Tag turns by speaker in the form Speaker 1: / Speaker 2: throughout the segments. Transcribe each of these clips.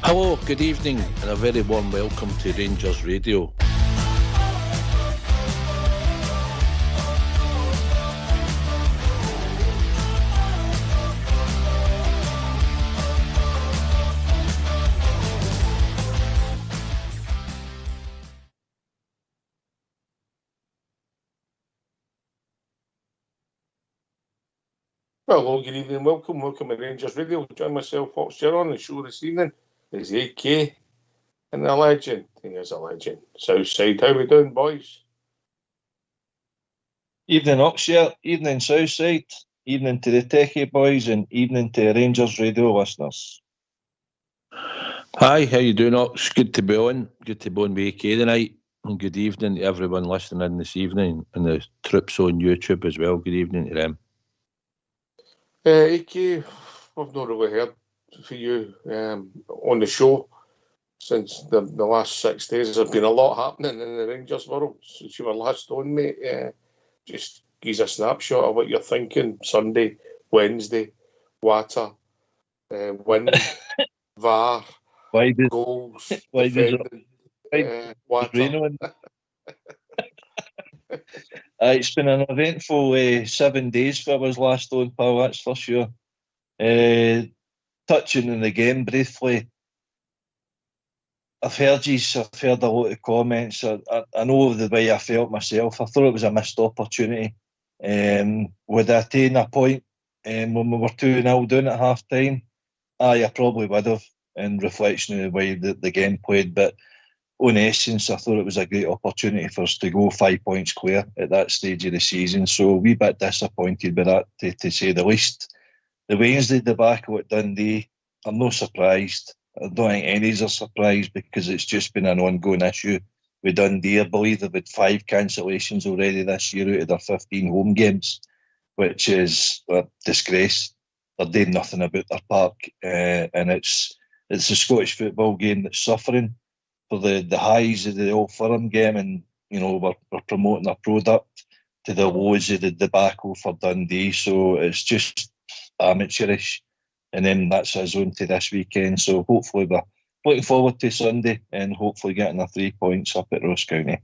Speaker 1: Hello, good evening, and a very warm welcome to Rangers Radio.
Speaker 2: Hello, good evening, welcome to Rangers Radio. Join myself, Foxter, on the show this evening is AK and the legend. He is a legend. Southside, how we doing, boys?
Speaker 3: Evening, Oxshire. Evening, Southside. Evening to the Techie boys, and evening to Rangers Radio listeners.
Speaker 1: Hi, how you doing, Ox? Good to be on. Good to be on with AK tonight. And good evening to everyone listening in this evening, and the troops on YouTube as well. Good evening to them.
Speaker 2: AK, I've not really heard for you on the show since the last 6 days. There's been a lot happening in the Rangers world since you were last on, mate. Just give us a snapshot of what you're thinking. Sunday, Wednesday, water, wind, VAR, goals, defending, water.
Speaker 3: It's been an eventful 7 days for us last on, pal, that's for sure. Touching on the game briefly, I've heard a lot of comments. I know the way I felt myself. I thought it was a missed opportunity. Would I attain a point when we were 2-0 down at half time? I probably would have, in reflection of the way that the game played, but on essence, I thought it was a great opportunity for us to go 5 points clear at that stage of the season. So a wee bit disappointed with that, to say the least. The Wednesday debacle at Dundee, I'm not surprised. I don't think any's are surprised because it's just been an ongoing issue with Dundee. I believe they've had 5 cancellations already this year out of their 15 home games, which is a disgrace. They're doing nothing about their park, and it's a Scottish football game that's suffering for the highs of the Old Firm game, and we're promoting our product, to the lows of the debacle for Dundee. So it's just amateurish, and then that's us on to this weekend. So hopefully we're looking forward to Sunday and hopefully getting our 3 points up at Ross County.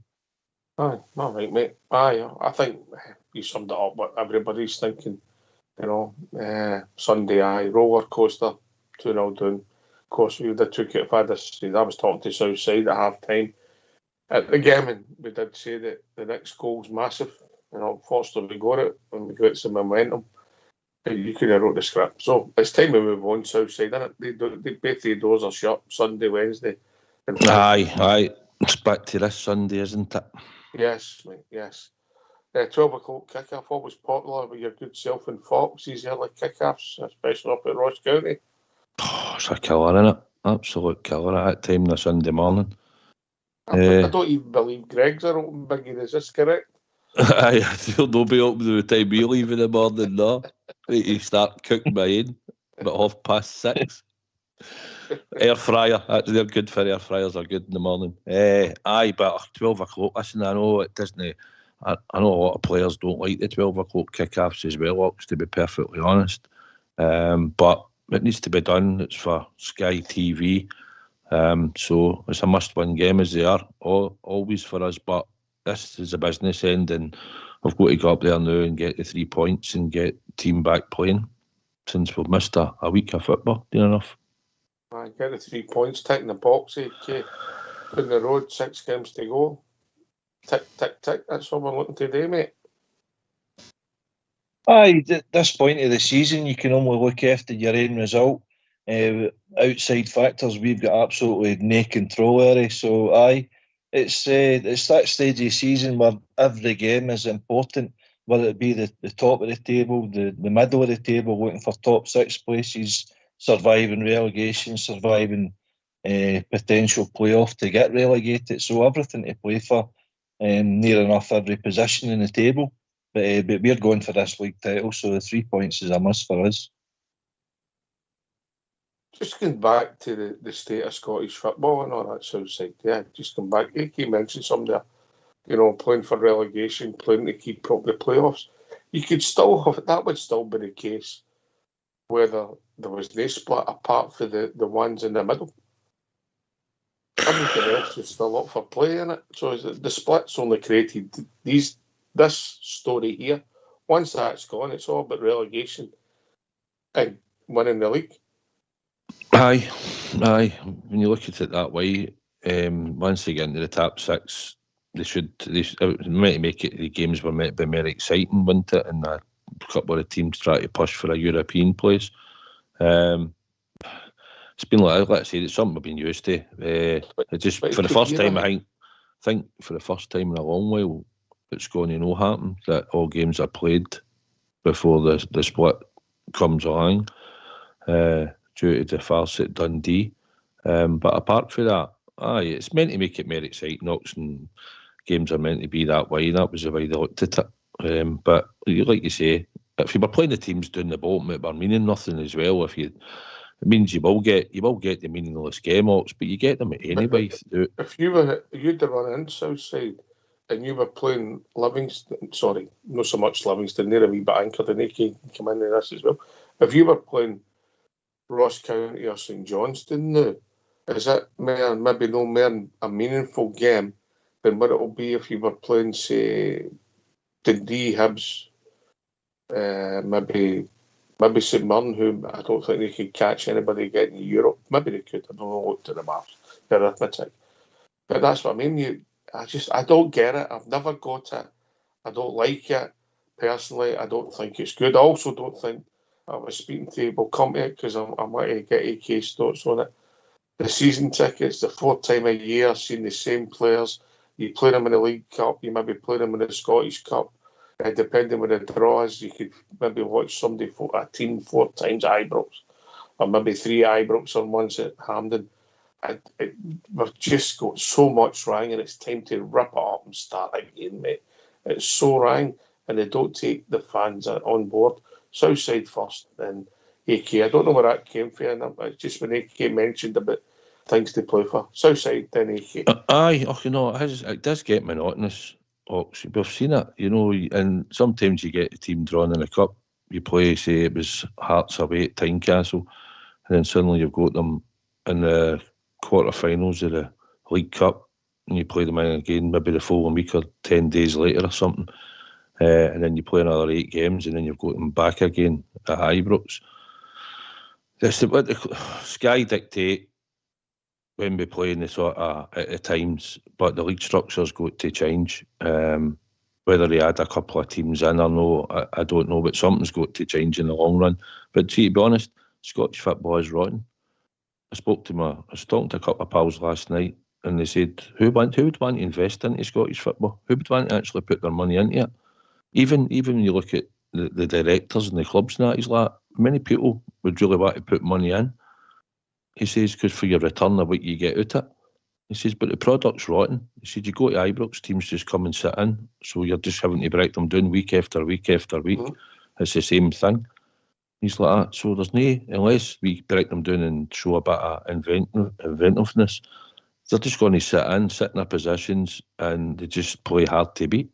Speaker 2: Aye, all right, mate. Aye, I think you summed it up what everybody's thinking. Sunday, roller coaster, 2-0 down. Of course, we would have took it if I was talking to Southside at half time at the game, and we did say that the next goal's massive. Fortunately we got it and we got some momentum. You could have wrote the script. So it's time we move on, Southside, isn't it? They both the doors are shut Sunday, Wednesday.
Speaker 1: Aye. It's back to this Sunday, isn't it?
Speaker 2: Yes, mate, yes. 12 o'clock kick-off, always popular with your good self and Fox. These early kick-offs, especially up at Ross County.
Speaker 1: Oh, it's a killer, isn't it? Absolute killer at that time on a Sunday morning.
Speaker 2: I don't even believe Greg's are open biggie. Is this correct?
Speaker 1: I feel nobody open by the time we leave in the morning, no. You start cooking by 8, but 6:30. Air fryer, they're good for air fryers, are good in the morning. Aye, but 12 o'clock, listen, I know it doesn't. I know a lot of players don't like the 12 o'clock kick-offs as well, to be perfectly honest. But it needs to be done. It's for Sky TV. So it's a must-win game, as they are, always for us. But this is a business end, and I've got to go up there now and get the 3 points and get the team back playing, since we've missed a week of football. Doing enough.
Speaker 2: Get the 3 points, tick in the box, AK. On the road, 6 games to go. Tick, tick, tick. That's what we're looking to do, mate.
Speaker 3: Aye, at this point of the season, you can only look after your own result. Outside factors, we've got absolutely no control over. So, aye, it's that stage of the season where every game is important, whether it be the top of the table, the middle of the table, looking for top 6 places, surviving relegation, surviving potential playoff to get relegated. So everything to play for, near enough every position in the table. But we're going for this league title, so the 3 points is a must for us.
Speaker 2: Just going back to the state of Scottish football and all that Southside, just come back. You mentioned somebody, playing for relegation, playing to keep up the playoffs. You could still have, that would still be the case whether there was no split apart for the ones in the middle. everything else is still up for play in it. So the split's only created this story here. Once that's gone, it's all about relegation and winning the league.
Speaker 1: Aye. When you look at it that way, once they get into the top six, they should might make it. The games were meant to be more exciting, wouldn't it? And a couple of the teams try to push for a European place. It's been like, let's say, it's something we've been used to. Just for the first time, I think for the first time in a long while, it's going to not happen that all games are played before the split comes along, due to the farce at Dundee. But apart from that, it's meant to make it more exciting. Oxen games are meant to be that way, and that was the way they looked at it. But like you say, if you were playing the teams down the bottom, it were meaning nothing as well. It means you will get the meaningless game, Ox, but you get them anyway.
Speaker 2: If you'd to run in Southside and you were playing Livingston, sorry, not so much Livingston, they're a wee bit anchored, and they can come into this as well. If you were playing Ross County or St Johnstone now, is it maybe no more a meaningful game than what it will be if you were playing, say, Dundee, Hibs, maybe St Mirren, who I don't think they could catch anybody getting to Europe. Maybe they could. I don't know, look to the maths, the arithmetic. But that's what I mean. I don't get it. I've never got it. I don't like it. Personally, I don't think it's good. I also don't think, I was speaking to you, we'll come to it because I might get AK thoughts on it. The season tickets, the 4th time a year, seeing the same players. You play them in the League Cup, you maybe play them in the Scottish Cup. Depending on the draws, you could maybe watch a team 4 times at Ibrox, or maybe 3 Ibrox on once at Hampden. We've just got so much wrong, and it's time to rip it up and start again, mate. It's so wrong, and they don't take the fans on board. Southside first, then AK. I don't know where that came from. It's just when AK mentioned about things to play for. Southside, then AK.
Speaker 1: It does get monotonous. We've seen it, and sometimes you get a team drawn in a cup. You play, say it was Hearts away at Tynecastle, and then suddenly you've got them in the quarterfinals of the League Cup, and you play them in again maybe the following week or 10 days later or something, and then you play another 8 games, and then you've got them back again at Ibrox. That's what the Sky dictate when we play in the sort of at the times, but the league structure's got to change. Whether they add a couple of teams in or no, I don't know, but something's got to change in the long run. But to be honest, Scottish football is rotten. I was talking to a couple of pals last night, and they said, who would want to invest into Scottish football? Who would want to actually put their money into it? Even when you look at the directors and the clubs and that, he's like, many people would really want to put money in. He says, because for your return of what you get out of it. He says, but the product's rotten. He said, you go to Ibrox, teams just come and sit in, so you're just having to break them down week after week after week. Mm-hmm. It's the same thing. He's like that. So there's no, unless we break them down and show a bit of inventiveness, they're just going to sit in their positions, and they just play hard to beat.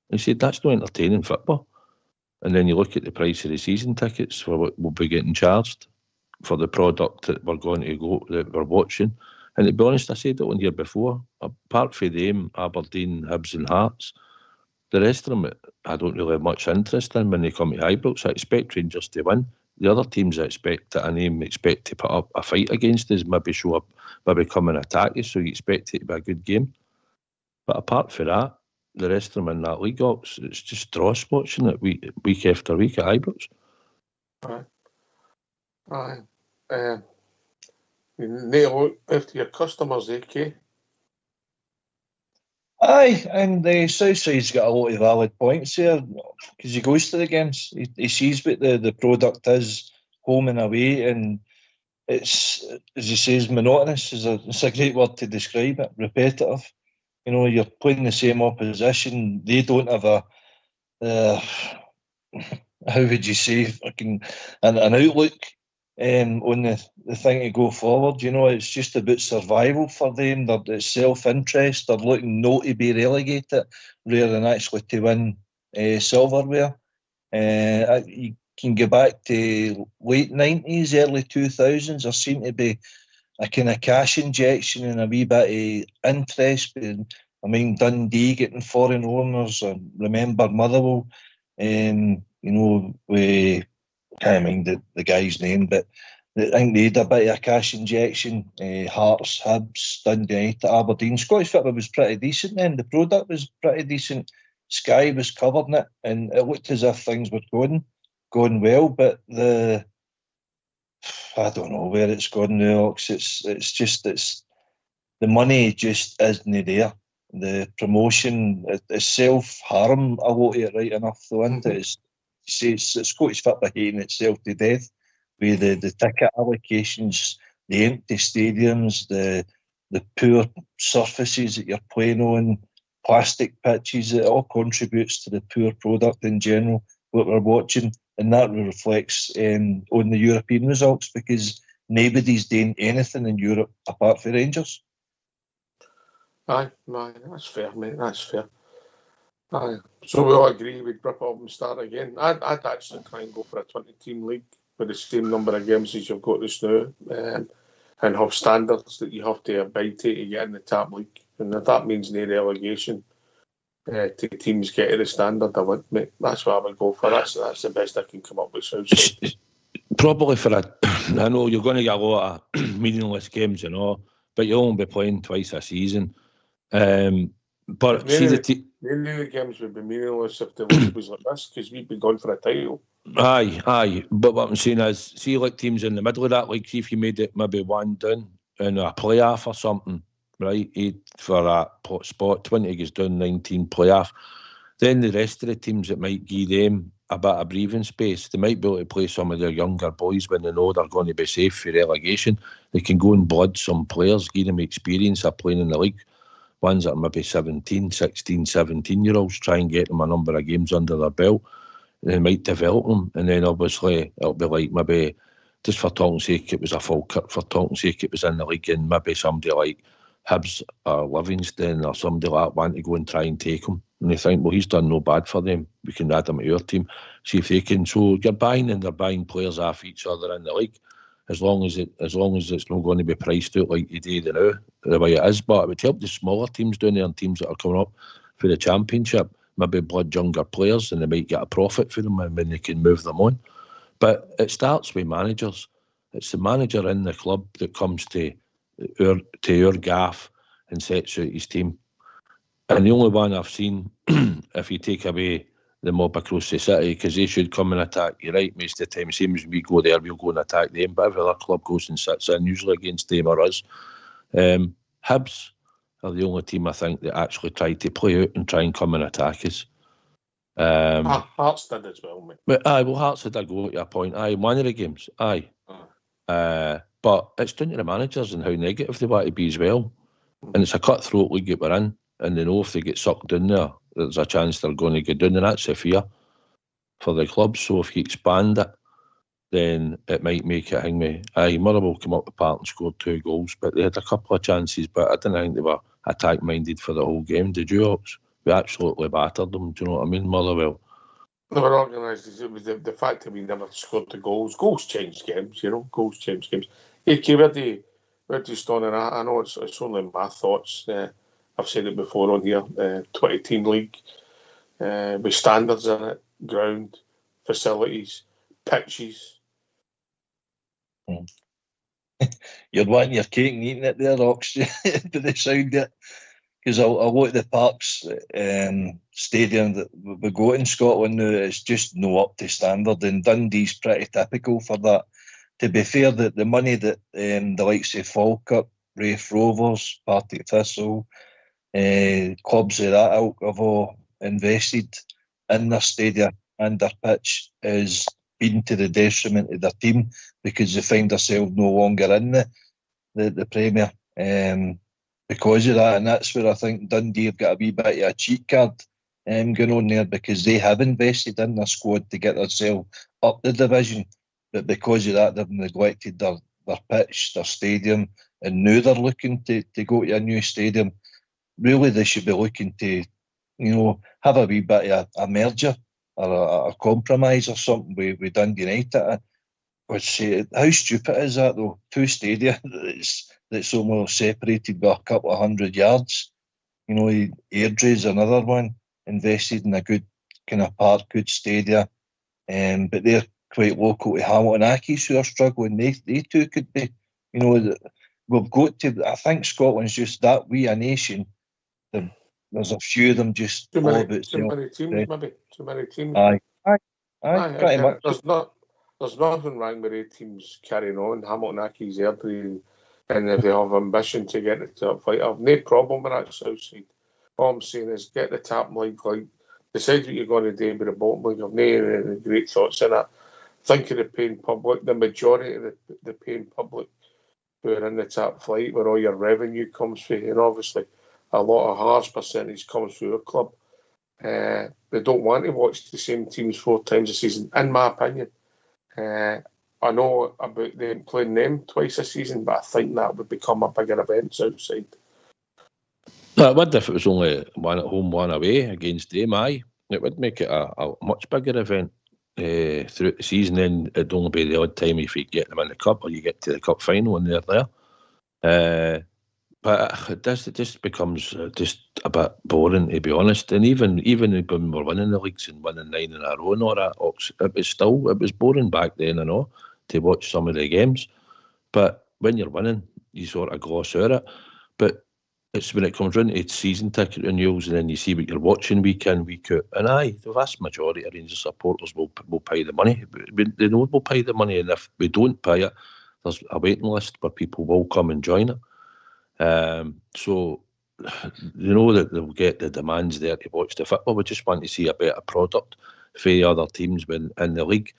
Speaker 1: He said, that's not entertaining football. And then you look at the price of the season tickets for what we'll be getting charged for the product that we're watching. And to be honest, I said it on here before, apart from them, Aberdeen, Hibs and Hearts, the rest of them I don't really have much interest in when they come to Ibrox. I expect Rangers to win. The other teams I expect to put up a fight against us, maybe show up, maybe come and attack us, so you expect it to be a good game. But apart from that, the rest of them in that league, it's just dross watching it week after week at Ibrox.
Speaker 2: Aye. You need to look after your customers, AK.
Speaker 3: Aye, and the Southside's got a lot of valid points here, because he goes to the games. He sees what the product is, home and away, and it's, as he says, monotonous. It's a great word to describe it, repetitive. You're playing the same opposition. They don't have how would you say, an outlook on the thing to go forward. It's just about survival for them. It's self-interest. They're looking not to be relegated rather than actually to win silverware. You can go back to late 90s, early 2000s. There seemed to be kind of cash injection and a wee bit of interest. I mean, Dundee getting foreign owners. I remember Motherwell, we can't mind the guy's name, but I think they had a bit of a cash injection. Hearts, Hibs, Dundee United, Aberdeen. Scottish football was pretty decent then. The product was pretty decent. Sky was covering it, and it looked as if things were going well. But I don't know where it's gone now, Ox. It's the money just isn't there. The promotion is self-harm a lot of it, right enough, though, isn't it? It's Scottish football hating itself to death with the ticket allocations, the empty stadiums, the poor surfaces that you're playing on, plastic pitches. It all contributes to the poor product in general, what we're watching, and that reflects on the European results because nobody's doing anything in Europe apart from Rangers.
Speaker 2: Aye, that's fair, mate. That's fair. Aye. So we all agree we'd rip up and start again. I'd actually try and go for a 20-team league with the same number of games as you've got this now, and have standards that you have to abide to get in the top league. And if that means no relegation to teams get to the standard, I would, mate. That's what I would go for. That's the best I can come up with. Southside.
Speaker 1: Probably for I know you're going to get a lot of meaningless games, but you'll only be playing twice a season. But
Speaker 2: many of the games would be meaningless if the league was like this, because we'd be going for a title.
Speaker 1: Aye. But what I'm saying is, see, like teams in the middle of that, like see if you made it maybe one down in a playoff or something, right? 8 for that spot, 20 goes down, 19 playoff. Then the rest of the teams, it might give them a bit of breathing space. They might be able to play some of their younger boys when they know they're going to be safe for relegation. They can go and blood some players, give them experience of playing in the league. Ones that are maybe 16, 17-year-olds, try and get them a number of games under their belt. They might develop them, and then obviously it'll be like maybe, just for talking's sake, it was a full cut, for talking's sake, it was in the league, and maybe somebody like Hibs or Livingston or somebody like that want to go and try and take him. And they think, well, he's done no bad for them. We can add him to our team. See if they can. So you're buying, and they're buying players off each other in the league. As long as it's not going to be priced out like you do now, the way it is. But it would help the smaller teams down there and teams that are coming up for the championship, maybe blood younger players, and they might get a profit for them when they can move them on. But it starts with managers. It's the manager in the club that comes to our gaff and sets out his team. And the only one I've seen, if you take away the mob across the city, because they should come and attack you, right? Most of the time, same as we go there, we'll go and attack them. But every other club goes and sits in, usually against them or us. Hibs are the only team, I think, that actually tried to play out and try and come and attack us.
Speaker 2: Hearts did as well, mate.
Speaker 1: But Hearts had a go at your point. One of the games, but it's down to the managers and how negative they want to be as well. And it's a cutthroat league that we're in, and they know if they get sucked in there, there's a chance they're going to go down, and that's a fear for the club. So if you expand it, then it might make it hang me. Motherwell came up the park and scored 2 goals, but they had a couple of chances, but I didn't think they were attack-minded for the whole game. Did you, Ox? We absolutely battered them, do you know what I mean, Motherwell?
Speaker 2: They were organised. It was the fact that we never scored the goals. Goals change games, Goals change games. Okay, where do you stand on that? I know it's only my thoughts. I've said it before on here. 20-team league with standards in it, ground, facilities, pitches.
Speaker 3: You're wanting your cake and eating it there, Ox, but they sound it. Because a lot of the parks, stadium that we go in Scotland now, it's just no up to standard, and Dundee's pretty typical for that. To be fair, the money that the likes of Falkirk, Raith Rovers, Partick Thistle, clubs of that ilk have all invested in their stadium and their pitch is been to the detriment of their team because they find themselves no longer in the Premier. Because of that, and that's where I think Dundee have got a wee bit of a cheat card going on there because they have invested in their squad to get themselves up the division, but because of that they've neglected their pitch, their stadium, and now they're looking to go to a new stadium. Really they should be looking to have a wee bit of a merger or a compromise or something with Dundee United. would say, how stupid is that though? Two stadia that's almost separated by a couple of 100 yards. You know, Airdrie's another one, invested in a good kind of park, good stadia, but they're quite local to Hamilton Accies who are struggling. They too could be, you know, we've got to, I think Scotland's just that wee a nation. There's a few of them just
Speaker 2: too
Speaker 3: all
Speaker 2: many,
Speaker 3: about
Speaker 2: too many teams, maybe. Too many teams.
Speaker 3: Aye,
Speaker 2: Aye,
Speaker 3: pretty much.
Speaker 2: There's nothing wrong with 8 teams carrying on. Hamilton Accies, Airdrie, and if they have ambition to get to the top flight, I've no problem with that Southside. All I'm saying is get the top league, like decide what you're going to do with the bottom league. I've no great thoughts in it. Think of the paying public, the majority of the paying public who are in the top flight, where all your revenue comes from, and obviously a lot of harsh percentage comes through a club. They don't want to watch the same teams 4 times a season, in my opinion. I know about them playing them twice a season, but I think that would become a bigger event Southside.
Speaker 1: No, it would if it was only one at home, one away against them. Aye, it would make it a much bigger event throughout the season. Then it'd only be the odd time if you get them in the cup or you get to the cup final and they're there. But it just becomes just a bit boring, to be honest. And even when we're winning the leagues and winning 9 in a row and all that, it was boring back then, I know, to watch some of the games. But when you're winning, you sort of gloss over it. But it's when it comes round to season ticket renewals and then you see what you're watching week in, week out. And aye, the vast majority of Rangers supporters will pay the money. They know we'll pay the money, and if we don't pay it, there's a waiting list where people will come and join it. So you know that they'll get the demands there to watch the football. We just want to see a better product for the other teams in the league.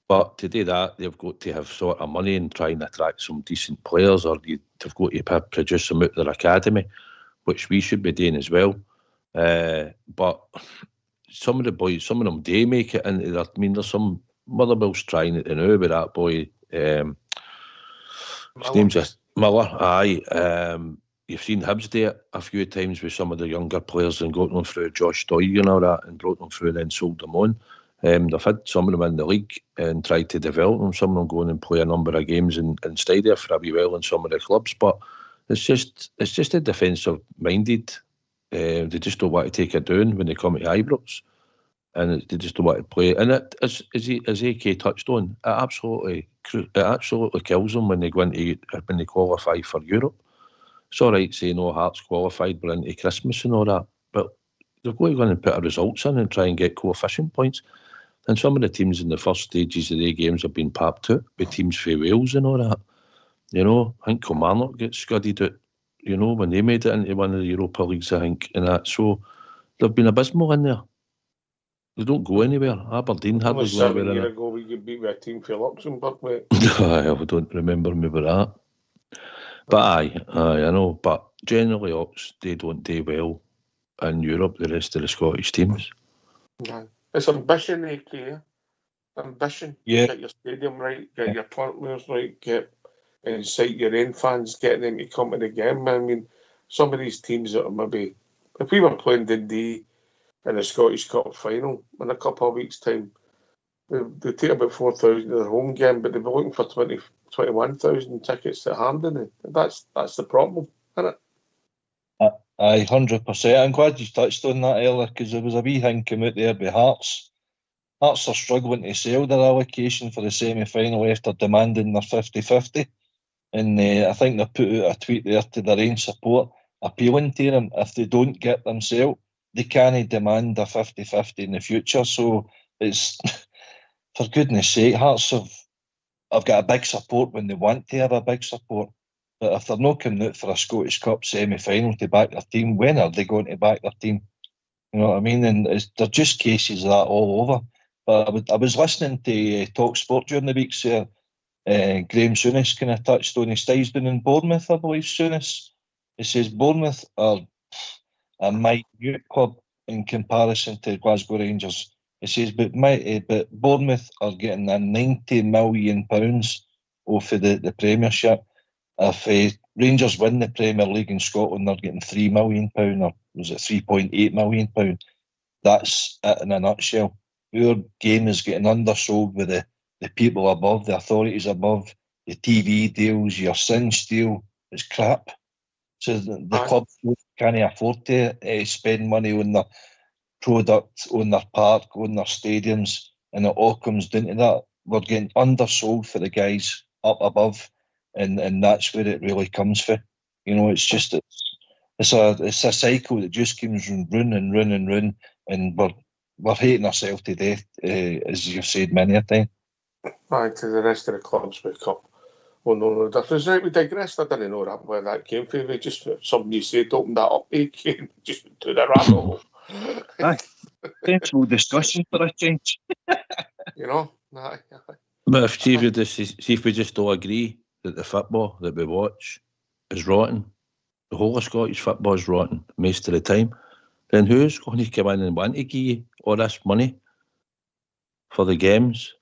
Speaker 1: But to do that, they've got to have sort of money and try and attract some decent players, or they've got to produce them out their academy, which we should be doing as well. But some of the boys, some of them do make it into that. I mean, there's some Motherwell's trying it now with that boy. His name's Miller. Aye. You've seen Hibs do it a few times with some of the younger players and got them through Josh Doyle and all that and brought them through and then sold them on. They've had some of them in the league and tried to develop them. Some of them going and play a number of games and stay there for a wee while in some of the clubs. But it's just a defensive minded. They just don't want to take it down when they come to Ibrox, and they just don't want to play. And it, as AK touched on, it absolutely kills them when they go into when they qualify for Europe. It's all right saying, "Oh, Hearts qualified, we're into Christmas and all that," but they're going to go and put our results in and try and get coefficient points. And some of the teams in the first stages of the games have been papped out with teams from Wales and all that. You know, I think Kilmarnock gets scudded out, you know, when they made it into one of the Europa Leagues, I think, and that. So they've been abysmal in there. They don't go anywhere. Aberdeen hardly go anywhere.
Speaker 2: 7 years ago, we could beat with a team for Luxembourg, mate.
Speaker 1: I don't remember me with that. But aye, I know. But generally, Ox, they don't do well in Europe, the rest of the Scottish teams.
Speaker 2: Yeah. It's ambition, AK. Ambition.
Speaker 3: Yeah.
Speaker 2: Get your stadium right, get your partners right, incite your own fans, get them to come to the game. I mean, some of these teams that are maybe, if we were playing Dundee in the Scottish Cup final in a couple of weeks' time, they take about 4,000 to their home game, but they'll be looking for 21,000 tickets to Hampden. That's the problem, isn't it?
Speaker 3: Aye, 100%. I'm glad you touched on that earlier, because there was a wee thing come out there by Hearts. Hearts are struggling to sell their allocation for the semi-final after demanding their 50-50. And I think they put out a tweet there to their own support, appealing to them, if they don't get them sold, they can't demand a 50-50 in the future. So it's, for goodness sake, Hearts have got a big support when they want to have a big support. But if they're not coming out for a Scottish Cup semi-final to back their team, when are they going to back their team? You know what I mean? And they're just cases of that all over. But I was listening to Talk Sport during the week, so Graham Souness kind of touched on his ties down in Bournemouth, I believe, Souness. He says Bournemouth are a minute club in comparison to Glasgow Rangers. He says, but Bournemouth are getting a £90 million off of the Premiership. If Rangers win the Premier League in Scotland, they're getting £3 million, or was it £3.8 million? That's it in a nutshell. Our game is getting undersold with the the people above, the authorities above, the TV deals, your Singe deal is crap. So the club can't afford to spend money on their product, on their park, on their stadiums, and it all comes down to that. We're getting undersold for the guys up above, and that's where it really comes from. You know, it's just it's a cycle that just keeps run, and we're hating ourselves to death, as you've said many a time.
Speaker 2: Aye, to the rest of the clubs wake up. Well, no difference. Right, we digressed. I didn't know that where that came from. We just something you said opened that up. He came just to the rabbit hole.
Speaker 3: Aye, sensible discussion for a change.
Speaker 2: You know. Aye.
Speaker 1: But if we just all agree that the football that we watch is rotten, the whole of Scottish football is rotten most of the time, then who's going to come in and want to give you all this money for the games?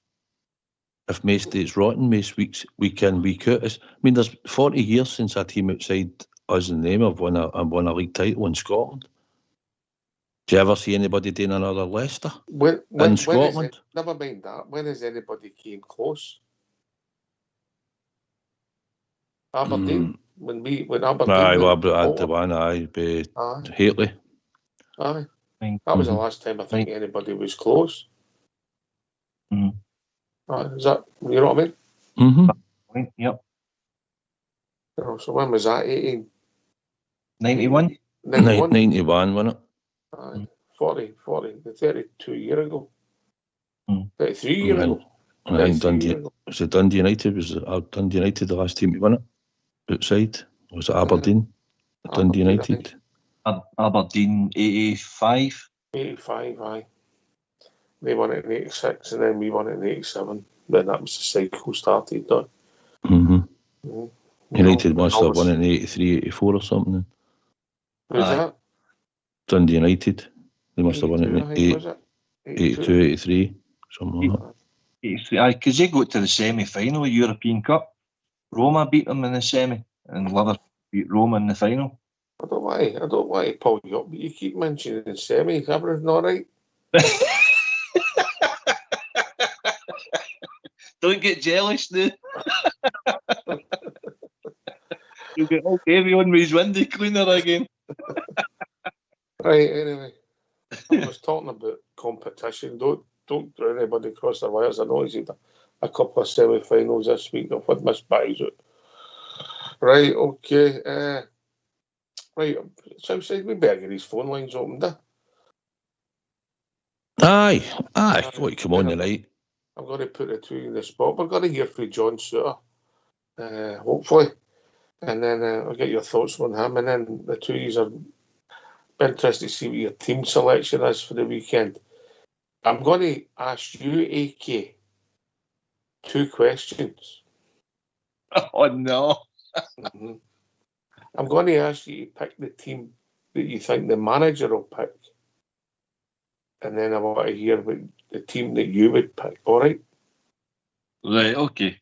Speaker 1: If most it's rotten, most weeks, week in, week out. I mean, there's 40 years since a team outside us in the name have won a league title in Scotland. Do you ever see anybody doing another Leicester in Scotland?
Speaker 2: Never mind that. When has anybody came close? Aberdeen. When Aberdeen.
Speaker 1: Aye, had the one. Haley.
Speaker 2: Aye. That was the last time I think anybody was close. Is that, you know what I mean?
Speaker 3: Yep.
Speaker 2: You know, so when was that?
Speaker 3: 91?
Speaker 1: 91, wasn't it?
Speaker 2: Aye. 40, 32 years ago. 33 years ago.
Speaker 1: Was it Dundee United? Was Dundee United the last team to win it? Outside? Was it Aberdeen? Dundee United?
Speaker 3: Aberdeen 85.
Speaker 2: 85, aye. They won it in 86 and then we won it in 87. Then that was the cycle started, though.
Speaker 1: United must have won it in 83, 84 or something.
Speaker 2: Who's that?
Speaker 1: Dundee United. They must have won it in 82, 83, something like that.
Speaker 3: 83, aye, because they got to the semi-final of European Cup. Roma beat them in the semi, and Liverpool beat Roma in the final.
Speaker 2: I don't want to pull you up, but you keep mentioning the semi. Is everything all right?
Speaker 3: Don't get jealous now. You'll get all everyone with his window cleaner again.
Speaker 2: Right, anyway. I was talking about competition. Don't throw anybody across the wires. I know he's had a couple of semi-finals this week. I've had my spies out. Right, okay. Right, Southside, we better get his phone lines opened,
Speaker 1: Aye. Come on, you're right.
Speaker 2: I'm going to put the two in the spot. We're going to hear from John Souttar, hopefully. And then I'll get your thoughts on him. And then the two of you are interested to see what your team selection is for the weekend. I'm going to ask you, AK, 2 questions.
Speaker 3: Oh, no.
Speaker 2: I'm going to ask you to pick the team that you think the manager will pick. And then I want to hear what the team that you would pick. All right?
Speaker 3: Right, okay.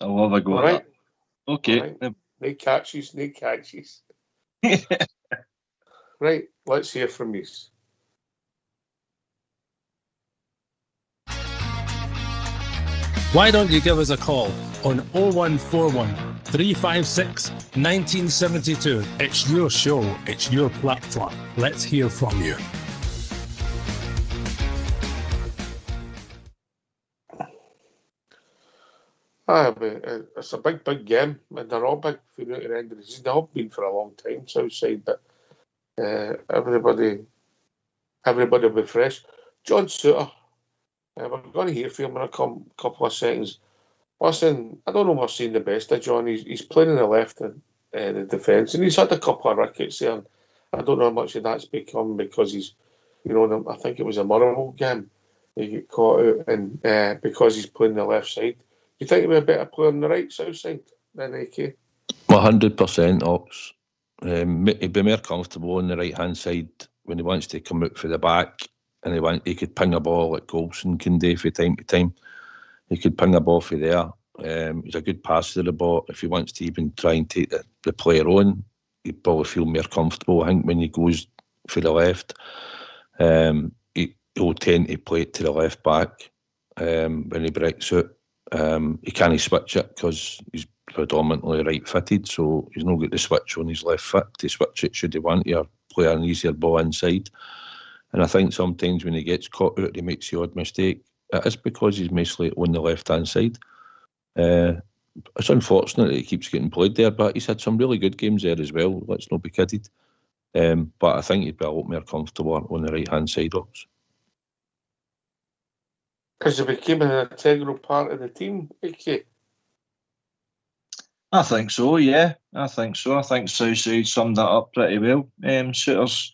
Speaker 3: I'll have a go at that. Okay.
Speaker 2: Right. No catches. Right, let's hear from you.
Speaker 4: Why don't you give us a call on 0141 356 1972. It's your show, it's your platform. Let's hear from you.
Speaker 2: It's a big game, and they're all big for the end of the season. They've all been for a long time, Southside, but everybody will be fresh. John Souttar, we're going to hear from him in a couple of seconds. Listen, I don't know if we're seeing the best of John. He's playing on the left in the defence, and he's had a couple of rickets there. I don't know how much of that's become because he's, I think it was a Motherwell game. He got caught out, and because he's playing the left side. Do you think he'd be a better player on the right Southside than AK?
Speaker 1: 100%, Ox. He'd be more comfortable on the right-hand side when he wants to come out for the back, and he could ping a ball like Golson can do from time to time. He could ping a ball from there. He's a good passer of the ball. If he wants to even try and take the player on, he'd probably feel more comfortable, I think, when he goes for the left. He'll tend to play it to the left back when he breaks out. He can't switch it because he's predominantly right-footed, so he's not got the switch on his left foot to switch it should he want to, or play an easier ball inside. And I think sometimes when he gets caught out, he makes the odd mistake. It is because he's mostly on the left-hand side. It's unfortunate that he keeps getting played there, but he's had some really good games there as well, let's not be kidded. But I think he'd be a lot more comfortable on the right-hand side ups.
Speaker 2: Because he became an integral part of the team, okay?
Speaker 3: I think so, yeah. I think Southside summed that up pretty well. Souttar's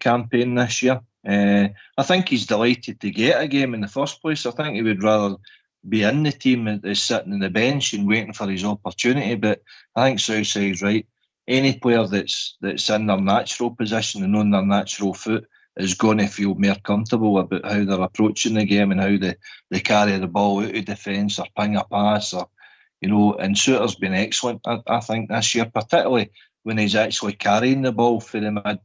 Speaker 3: campaign this year. I think he's delighted to get a game in the first place. I think he would rather be in the team than sitting on the bench and waiting for his opportunity. But I think Southside's right. Any player that's in their natural position and on their natural foot is going to feel more comfortable about how they're approaching the game and how they carry the ball out of defence or ping a pass, or and Souttar's been excellent, I think, this year, particularly when he's actually carrying the ball for the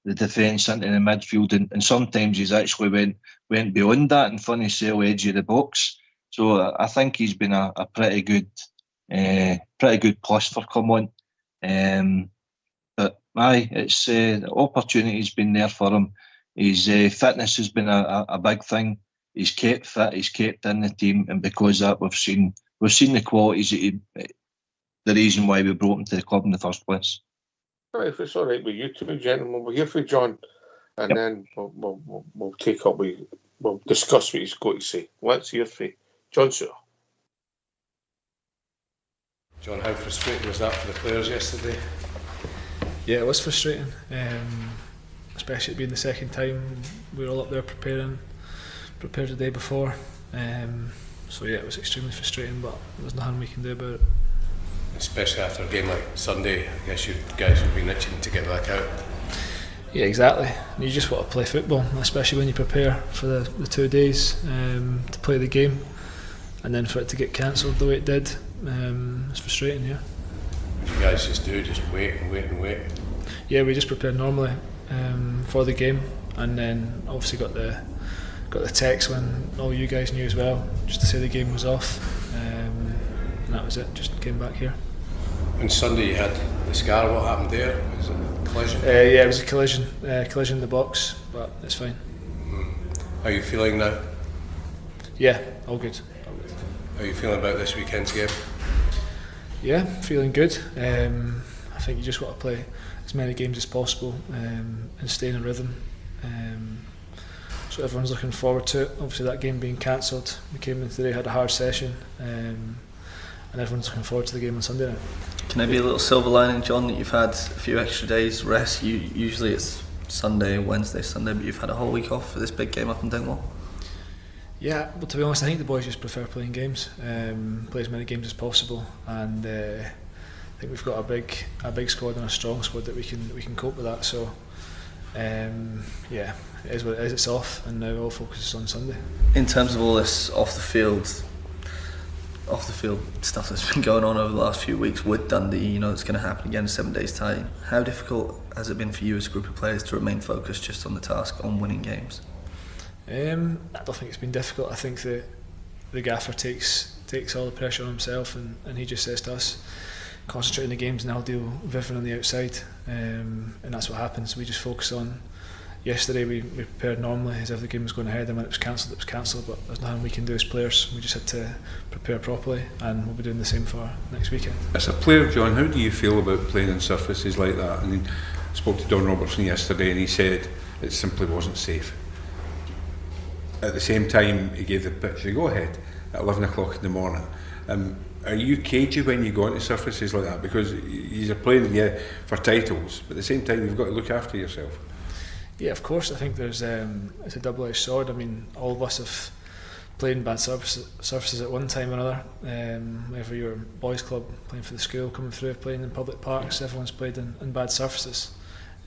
Speaker 3: defence into the midfield, and sometimes he's actually went beyond that in front of the edge of the box. So I think he's been a pretty good plus for come on. But it's the opportunity's been there for him. His fitness has been a big thing. He's kept fit. He's kept in the team, and because of that, we've seen the qualities that the reason why we brought him to the club in the first place.
Speaker 2: Right, if it's all right with you two gentlemen, we'll hear from John, and then we'll take up. We'll discuss what he's got to say. Let's hear from John Souttar.
Speaker 5: John, how frustrating was that for the players yesterday?
Speaker 6: Yeah, it was frustrating, especially it being the second time we were all up there prepared the day before. So yeah, it was extremely frustrating, but there's nothing we can do about it.
Speaker 5: Especially after a game like Sunday, I guess you guys would be itching to get back out.
Speaker 6: Yeah, exactly. You just want to play football, especially when you prepare for the 2 days to play the game, and then for it to get cancelled the way it did, it's frustrating, yeah.
Speaker 5: What do you guys just do? Just wait and wait and wait?
Speaker 6: Yeah, we just prepared normally for the game, and then obviously got the text when all you guys knew as well, just to say the game was off, and that was it. Just came back here.
Speaker 5: On Sunday you had the scar. What happened there? Was it a collision?
Speaker 6: Yeah, it was a collision in the box, but it's fine.
Speaker 5: How are you feeling now?
Speaker 6: Yeah, all good.
Speaker 5: How are you feeling about this weekend's game?
Speaker 6: Yeah, feeling good. I think you just want to play as many games as possible and stay in a rhythm. So everyone's looking forward to it. Obviously that game being cancelled, we came in today, had a hard session, and everyone's looking forward to the game on Sunday night.
Speaker 7: Can there be a little silver lining, John, that you've had a few extra days rest? Usually it's Sunday, Wednesday, Sunday, but you've had a whole week off for this big game up in Dundee.
Speaker 6: Yeah, but to be honest, I think the boys just prefer playing games, play as many games as possible, and I think we've got a big squad and a strong squad that we can cope with that. So yeah, it is what it is. It's off, and now all focus is on Sunday.
Speaker 7: In terms of all this off the field stuff that's been going on over the last few weeks with Dundee, it's going to happen again in 7 days' time. How difficult has it been for you as a group of players to remain focused just on the task, on winning games?
Speaker 6: I don't think it's been difficult. I think the gaffer takes all the pressure on himself, and he just says to us, concentrate on the games and I'll deal with everything on the outside, and that's what happens. We just focus on. Yesterday we prepared normally as if the game was going ahead, and when it was cancelled, but there's nothing we can do as players. We just had to prepare properly, and we'll be doing the same for next weekend.
Speaker 8: As a player, John, how do you feel about playing on surfaces like that? I mean, I spoke to Don Robertson yesterday and he said it simply wasn't safe. At the same time, he gave the pitch the go-ahead at 11 o'clock in the morning. Are you cagey when you go onto surfaces like that? Because you're playing for titles, but at the same time you've got to look after yourself.
Speaker 6: Yeah, of course. I think it's a double-edged sword. I mean, all of us have played in bad surfaces at one time or another. Whether you're a boys' club, playing for the school, coming through, playing in public parks, everyone's played in bad surfaces.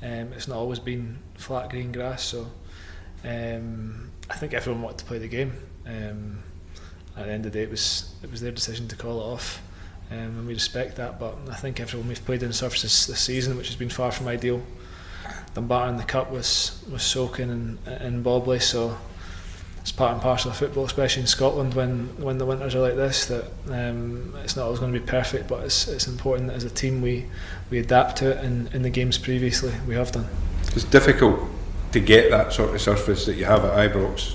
Speaker 6: It's not always been flat green grass, so I think everyone wanted to play the game. At the end of the day, it was their decision to call it off, and we respect that. But I think everyone we've played in surfaces this season, which has been far from ideal. Dumbarton in the cup was soaking and bobbly, so it's part and parcel of football, especially in Scotland when the winters are like this, that it's not always going to be perfect, but it's important that as a team we adapt to it, and in the games previously we have done.
Speaker 8: It's difficult to get that sort of surface that you have at Ibrox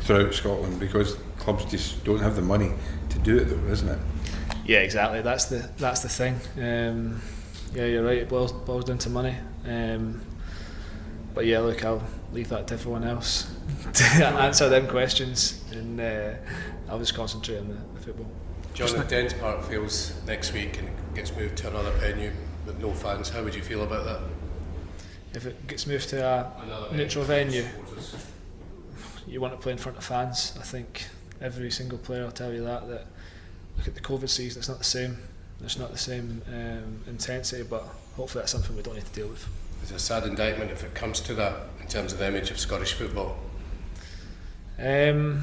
Speaker 8: throughout Scotland, because clubs just don't have the money to do it though, isn't it?
Speaker 6: Yeah, exactly, that's the thing. Yeah, you're right, it boils down to money. But yeah, look, I'll leave that to everyone else to answer them questions, and I'll just concentrate on the football.
Speaker 5: John, if Dens Park fails next week and it gets moved to another venue with no fans, how would you feel about that?
Speaker 6: If it gets moved to a neutral venue, you want to play in front of fans. I think every single player will tell you that look at the COVID season, it's not the same. It's not the same intensity, but hopefully that's something we don't need to deal with.
Speaker 5: It's a sad indictment if it comes to that in terms of the image of Scottish football.
Speaker 6: Well,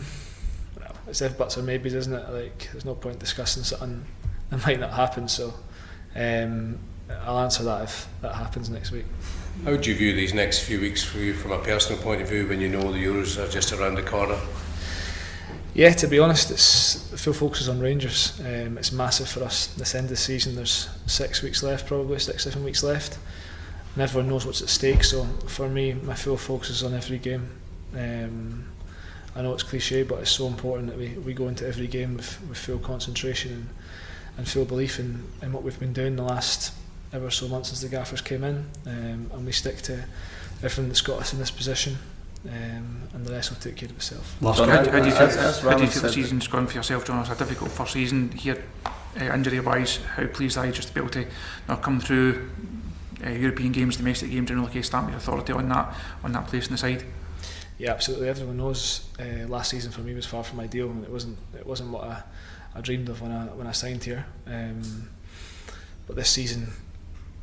Speaker 6: it's if buts or maybes, isn't it? Like, there's no point discussing something that might not happen. So I'll answer that if that happens next week.
Speaker 5: How would you view these next few weeks for you from a personal point of view when you know the Euros are just around the corner?
Speaker 6: Yeah, to be honest, it's full focus on Rangers. It's massive for us. This end of the season, there's 6 weeks left, probably 6-7 weeks left, and everyone knows what's at stake. So for me, my full focus is on every game. I know it's cliche, but it's so important that we go into every game with full concentration and full belief in what we've been doing the last ever so months since the gaffers came in, and we stick to everything that's got us in this position, and the rest will take care of itself.
Speaker 9: How do you feel the season's gone for yourself, John? It's a difficult first season here, injury wise. How pleased are you just to be able to come through European games, domestic games, and really stamp your authority on that place in the side?
Speaker 6: Yeah, absolutely. Everyone knows last season for me was far from ideal, and it wasn't what I dreamed of when I signed here. But this season,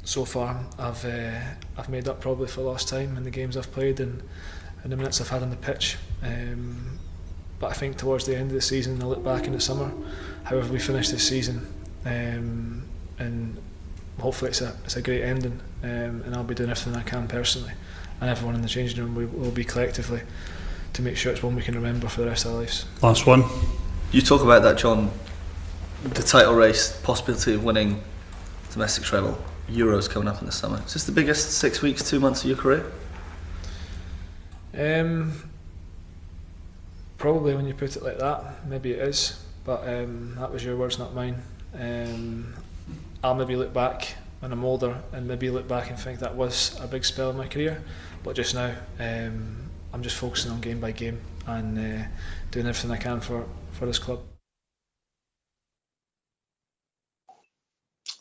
Speaker 6: so far, I've made up probably for lost time in the games I've played and the minutes I've had on the pitch. But I think towards the end of the season, I'll look back in the summer, however we finish this season, and hopefully it's a great ending, and I'll be doing everything I can personally, and everyone in the changing room will be collectively, to make sure it's one we can remember for the rest of our lives.
Speaker 4: Last one.
Speaker 7: You talk about that, John, the title race, possibility of winning domestic treble, Euros coming up in the summer. Is this the biggest 6 weeks, 2 months of your career?
Speaker 6: Probably, when you put it like that, maybe it is, but that was your words, not mine. I'll maybe look back when I'm older and maybe look back and think that was a big spell in my career, but just now I'm just focusing on game by game and doing everything I can for this club.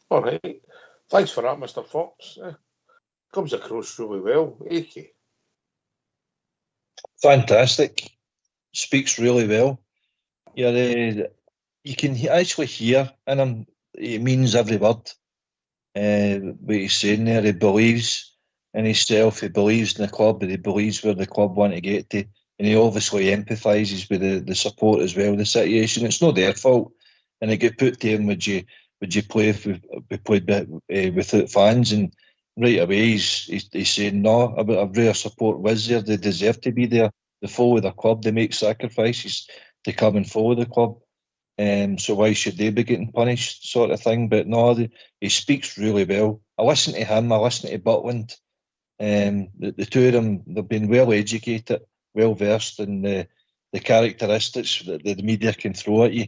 Speaker 2: All right, thanks for that, Mr. Fox. Comes across really well, Keith?
Speaker 3: Fantastic. Speaks really well. You can actually hear in him, he means every word. What he's saying there, he believes in himself, he believes in the club, and he believes where the club want to get to, and he obviously empathises with the support as well, the situation. It's not their fault, and it get put to him, would you play if we played without fans? And right away he's saying, no, I'd rather support was there, they deserve to be there, they follow the club, they make sacrifices to come and follow the club, so why should they be getting punished, sort of thing. But no, he speaks really well. I listen to him, I listen to Butland, the two of them, they've been well educated, well versed in the characteristics that the media can throw at you.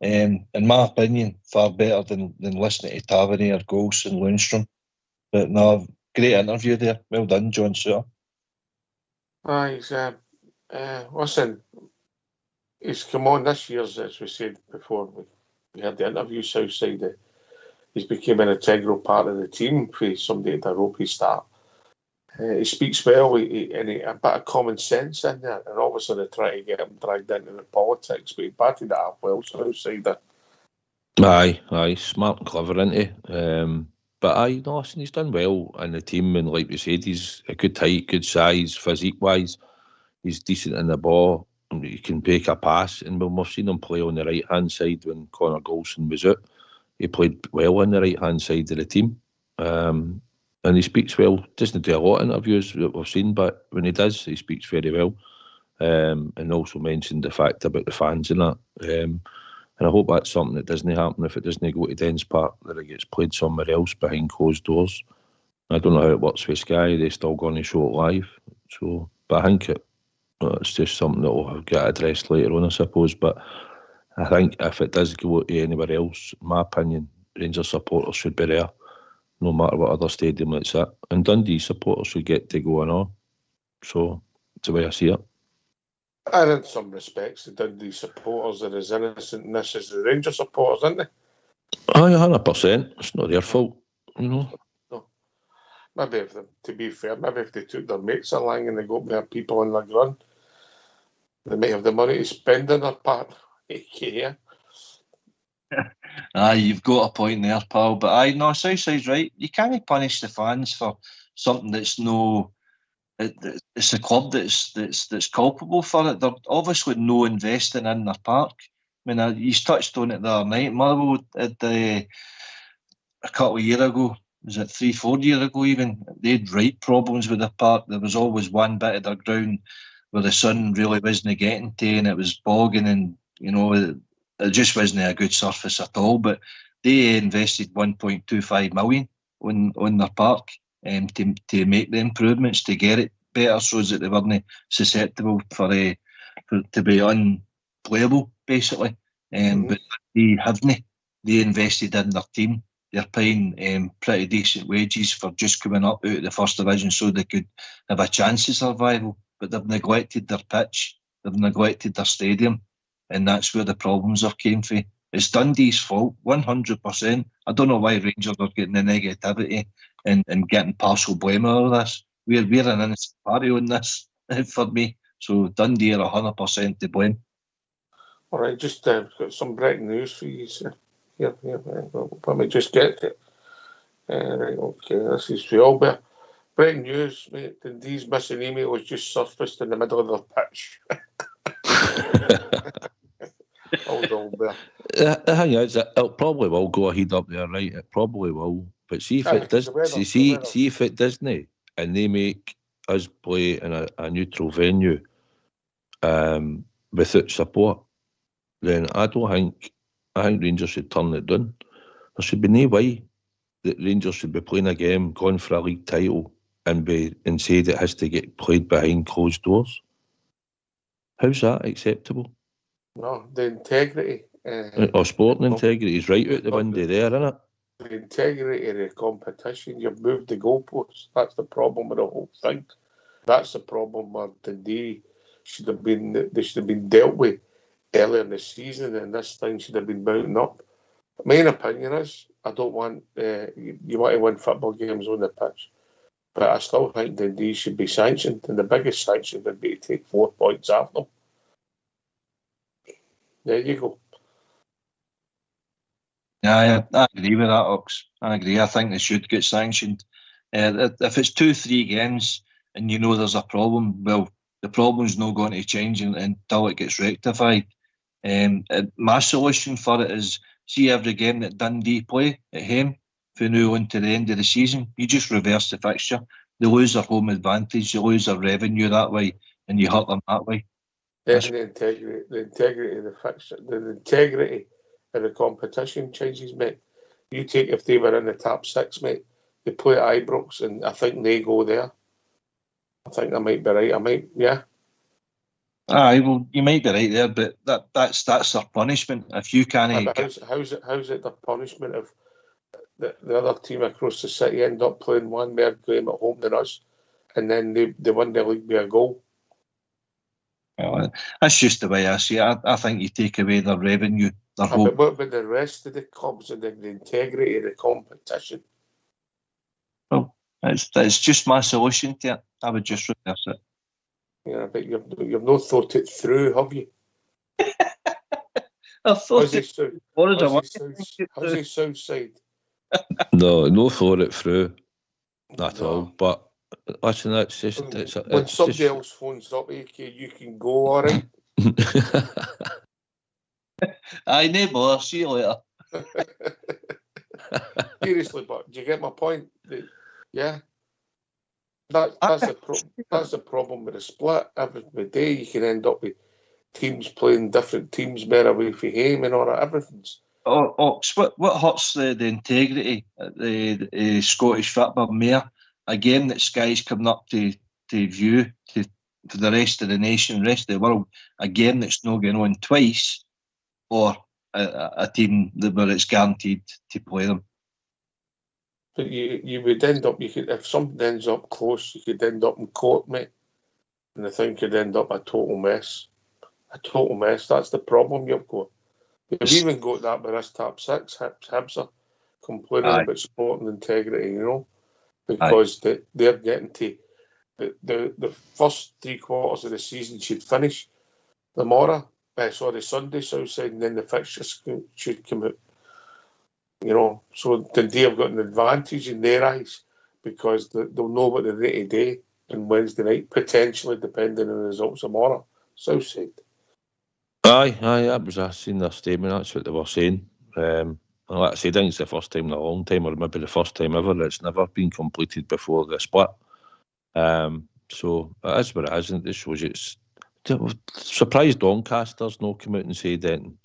Speaker 3: In my opinion, far better than listening to Tavernier, Ghost and Lundstrom. But no, great interview there. Well done, John Souttar.
Speaker 2: Listen, he's come on this year, as we said before, we had the interview, Southside. He's become an integral part of the team for somebody at a ropey start. He speaks well, and a bit of common sense in there, and obviously they try to get him dragged into the politics, but he batted it up well, Southside.
Speaker 1: Aye, smart and clever, isn't he? But listen, he's done well in the team, and like we said, he's a good height, good size, physique-wise. He's decent in the ball. He can make a pass, and we've seen him play on the right-hand side when Connor Golson was out. He played well on the right-hand side of the team. And he speaks well. Doesn't do a lot of interviews that we've seen, but when he does, he speaks very well. and also mentioned the fact about the fans and that. And I hope that's something that doesn't happen if it doesn't go to Dens Park, that it gets played somewhere else behind closed doors. I don't know how it works with Sky. They're still going to show it live. So, but I think it's just something that will get addressed later on, I suppose. But I think if it does go to anywhere else, in my opinion, Rangers supporters should be there, no matter what other stadium it's at. And Dundee supporters should get to go and all. So, that's the way I see it.
Speaker 2: And in some respects, the Dundee supporters are as innocent in this as the Rangers supporters, aren't they?
Speaker 1: Aye, 100%. It's not their fault, you know.
Speaker 2: No. Maybe to be fair, maybe if they took their mates along and they got their people on the ground, they might have the money to spend on their part. Yeah.
Speaker 3: Aye, you've got a point there, pal. But Southside's right. You can't punish the fans for something that's no. It's the club that's culpable for it. They're obviously no investing in their park. I mean, you touched on it the other night. Motherwell had a couple of years ago, was it 3-4 years ago even, they had right problems with the park. There was always one bit of their ground where the sun really wasn't getting to, and it was bogging, and it just wasn't a good surface at all. But they invested 1.25 million on their park to make the improvements, to get it better, so that they weren't susceptible to be unplayable, basically. But they haven't. They invested in their team. They're paying pretty decent wages for just coming up out of the first division so they could have a chance of survival. But they've neglected their pitch, they've neglected their stadium, and that's where the problems have came from. It's Dundee's fault, 100%. I don't know why Rangers are getting the negativity and getting partial blame on all this. We're an innocent party on this, for me. So Dundee are 100% to blame.
Speaker 2: All right, just got some breaking news for you, sir. Here, let me just get it. Right, okay, this is for Albert. Breaking news, mate. Dundee's missing email was just surfaced in the middle of the pitch. Old Albert.
Speaker 1: The thing is, it probably will go ahead up there, right? It probably will. But see if it does. See if it doesn't, and they make us play in a neutral venue, without support, then I think Rangers should turn it down. There should be no way that Rangers should be playing a game, going for a league title, and say that it has to get played behind closed doors. How's that acceptable?
Speaker 2: No, the integrity.
Speaker 1: Sporting integrity is right out the window there, isn't it?
Speaker 2: The integrity of the competition. You've moved the goalposts. That's the problem with the whole thing. That's the problem where Dundee should have been dealt with earlier in the season, and this thing should have been mounting up. My opinion is, I don't want you want to win football games on the pitch, but I still think Dundee should be sanctioned, and the biggest sanction would be to take 4 points off them. There you go.
Speaker 3: Yeah, I agree with that, Ox. I agree. I think they should get sanctioned. If it's 2-3 games and there's a problem, well, the problem's not going to change until it gets rectified. My solution for it is, see every game that Dundee play at home from now on to the end of the season, you just reverse the fixture. They lose their home advantage, they lose their revenue that way, and you hurt them that way.
Speaker 2: Then the integrity of the fixture, the integrity of the competition changes, mate. You take if they were in the top 6, mate, they play at Ibrox, and I think they go there. I think I might be right. Yeah. Aye,
Speaker 3: well, you might be right there, but that's their punishment. If you can't,
Speaker 2: how's it their punishment if the other team across the city end up playing one more game at home than us, and then they win the league by a goal?
Speaker 3: Well, that's just the way I see it. I think you take away their revenue, their
Speaker 2: But what about the rest of the clubs and the integrity of the competition?
Speaker 3: Well, it's just my solution to it. I would just reverse it.
Speaker 2: Yeah, but you've not thought it through, have you?
Speaker 3: I've thought it.
Speaker 2: How's it Southside?
Speaker 1: No thought it through at all. But listen, it's just
Speaker 2: when somebody else phones up, you can go, all right.
Speaker 3: Aye, no bother. See you later.
Speaker 2: Seriously, but do you get my point? Yeah. That's the problem with the split. Every day you can end up with teams playing different teams, better away from home and all that. Everything's.
Speaker 3: What hurts the integrity at the Scottish football more? A game that Sky's coming up to view for the rest of the nation, rest of the world. A game that's not going on twice, or a team where it's guaranteed to play them.
Speaker 2: But you would end up, if something ends up close, you could end up in court, mate. And I think you'd end up a total mess. A total mess. That's the problem you've got. You've even got that with this top six. Hibs are complaining about sporting integrity, because they're getting to the first 3 quarters of the season should finish tomorrow. Sunday, Southside, and then the fixtures should come out. So Dundee have got an advantage in their eyes because they'll know what they're ready to do on Wednesday night, potentially depending on the results tomorrow. Southside.
Speaker 1: Aye, I seen their statement. That's what they were saying. Like I said, I think it's the first time in a long time, or maybe the first time ever. It's never been completed before the split. So it is what it is, and it shows you it's surprised Doncaster's not come out and said anything.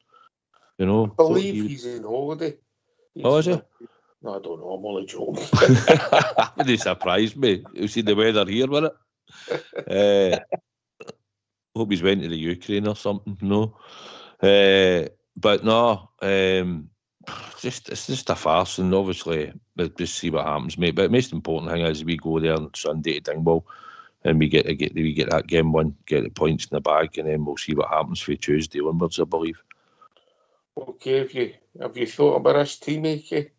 Speaker 2: I believe he's in holiday.
Speaker 1: Is he?
Speaker 2: No, I don't know. I'm only joking.
Speaker 1: They surprised me. You see the weather here, wasn't it? Hope he's went to the Ukraine or something. No, but no. It's just a farce, and obviously we'll just see what happens, mate. But the most important thing is we go there on Sunday to Dingwall, and we get that game won, get the points in the bag, and then we'll see what happens for Tuesday onwards, I believe.
Speaker 2: Okay, have you thought about this team, AK?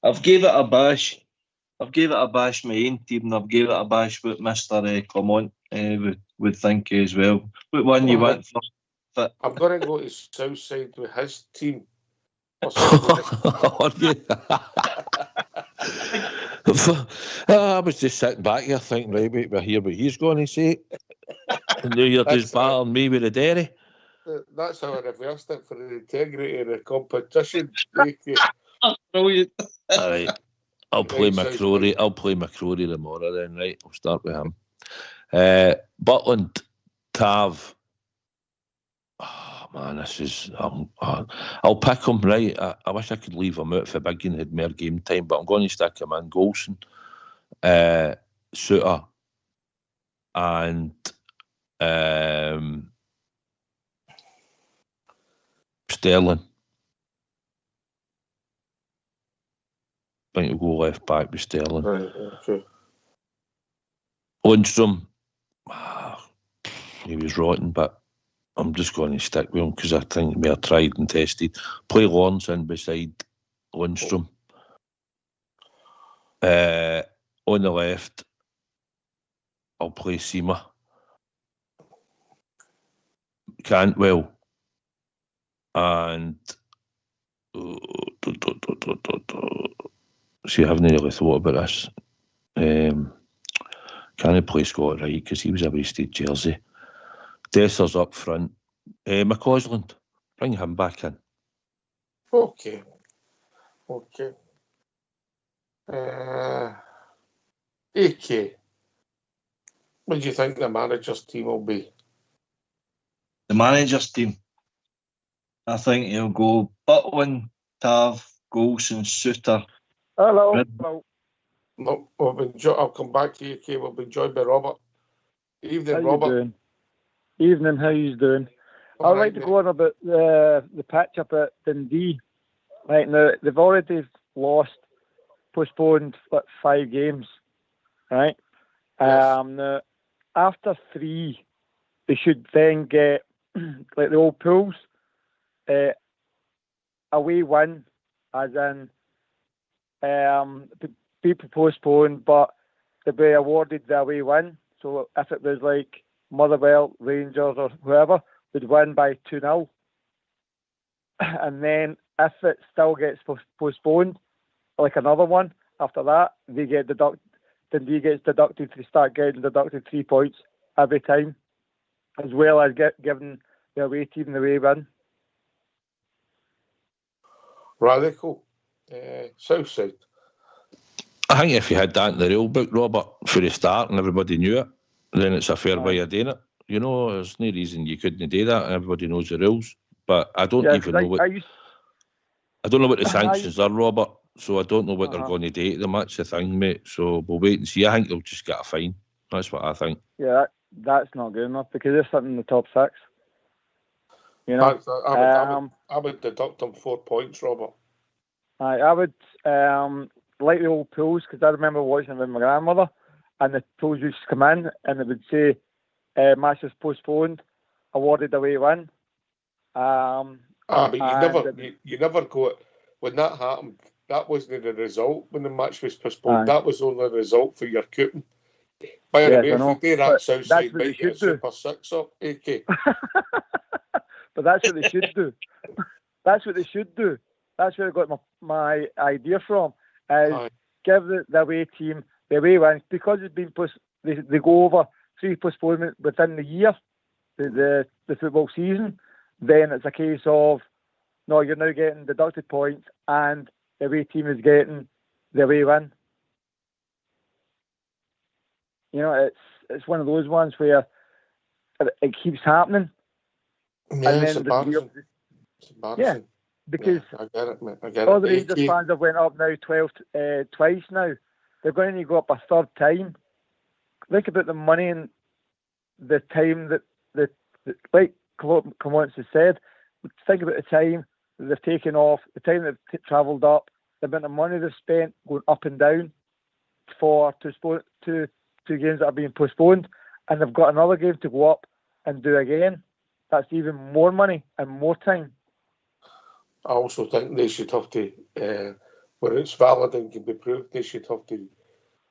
Speaker 3: I've gave it a bash. My own team, and I've gave it a bash what Mr. Clement would think as well. What one you want first?
Speaker 2: I'm going to go to Southside with his team.
Speaker 1: I was just sitting back here thinking, right, wait, we're here, but he's going to say. And now you're just battling me with the dairy.
Speaker 2: That's how I reversed it for the integrity of the competition.
Speaker 3: Brilliant.
Speaker 1: All right. I'll play McCrory tomorrow then, right? I'll start with him. Butland, Tav. Oh, man, this is... I'll pick him, right? I wish I could leave him out for Biggin had more game time, but I'm going to stick him in. Golson, Souttar, and Sterling. I think we'll go left back with Sterling.
Speaker 2: Right, okay.
Speaker 1: Lundstrom, he was rotten, but I'm just going to stick with him because I think we're tried and tested. Play Lawrence in beside Lundstrom. On the left, I'll play Sima. Cantwell. And see, I haven't really thought about this. Can I play Scott Wright because he was a wasted jersey? Desser's up front. McCausland, bring him back in.
Speaker 2: Okay. AK, what do you think the manager's team will be?
Speaker 3: The manager's team, I think he'll go Butland, Tav, Golson, Souttar.
Speaker 10: Hello.
Speaker 2: No, I'll come back to you, AK. We'll be joined by Robert. Evening,
Speaker 10: how
Speaker 2: Robert.
Speaker 10: You doing? Evening, how you doing? I'd like to go on about the pitch up at Dundee. Right now, they've already postponed 5 games, right?
Speaker 2: Yes.
Speaker 10: Now, after 3, they should then get, like the old pools, away win, as in people postponed, but they'll be awarded the away win. So if it was like Motherwell, Rangers or whoever, would win by 2-0. And then if it still gets postponed, like another one, after that, they get Dundee gets deducted to start getting deducted 3 points every time, as well as giving the away team the away win.
Speaker 2: Radical. Southside.
Speaker 1: I think if you had that in the rule book, Robert, for the start and everybody knew it, then it's a fair way of doing it. You know, there's no reason you couldn't do that, and everybody knows the rules. But I don't even know what... I don't know what the sanctions are, Robert, so I don't know what they're going to do to them. That's the thing, mate. So we'll wait and see. I think they'll just get a fine. That's what I think.
Speaker 10: Yeah, that's not good enough because they're sitting in the top 6. You know,
Speaker 2: I would deduct them 4 points, Robert.
Speaker 10: I would like the old pools, because I remember watching them with my grandmother, and the pools used to come in and it would say matches postponed, awarded away win.
Speaker 2: But you never go. When that happened, that wasn't the result when the match was postponed. That was only the result for your coupon. By the way, if we do that, Southside might get Super 6 up, AK.
Speaker 10: But that's what they should do. That's what they should do. That's where I got my idea from. Is give the away team the away wins, because it's been they go over 3 postponements within the year, the football season. Then it's a case of, no, you're now getting deducted points and the away team is getting the away win. You know, it's one of those ones where it keeps happening.
Speaker 2: Yeah, and then it's embarrassing.
Speaker 10: Yeah, because
Speaker 2: I get it, mate. I get
Speaker 10: all
Speaker 2: it.
Speaker 10: the Rangers fans have went up now 12 twice now. They're going to go up a third time. Think about the money and the time that like Clements has said, think about the time that they've taken off, the time that they've travelled up, the amount of money they've spent going up and down for two games that are being postponed, and they've got another game to go up and do again. That's even more money and more time.
Speaker 2: I also think they should have to, where it's valid and can be proved, they should have to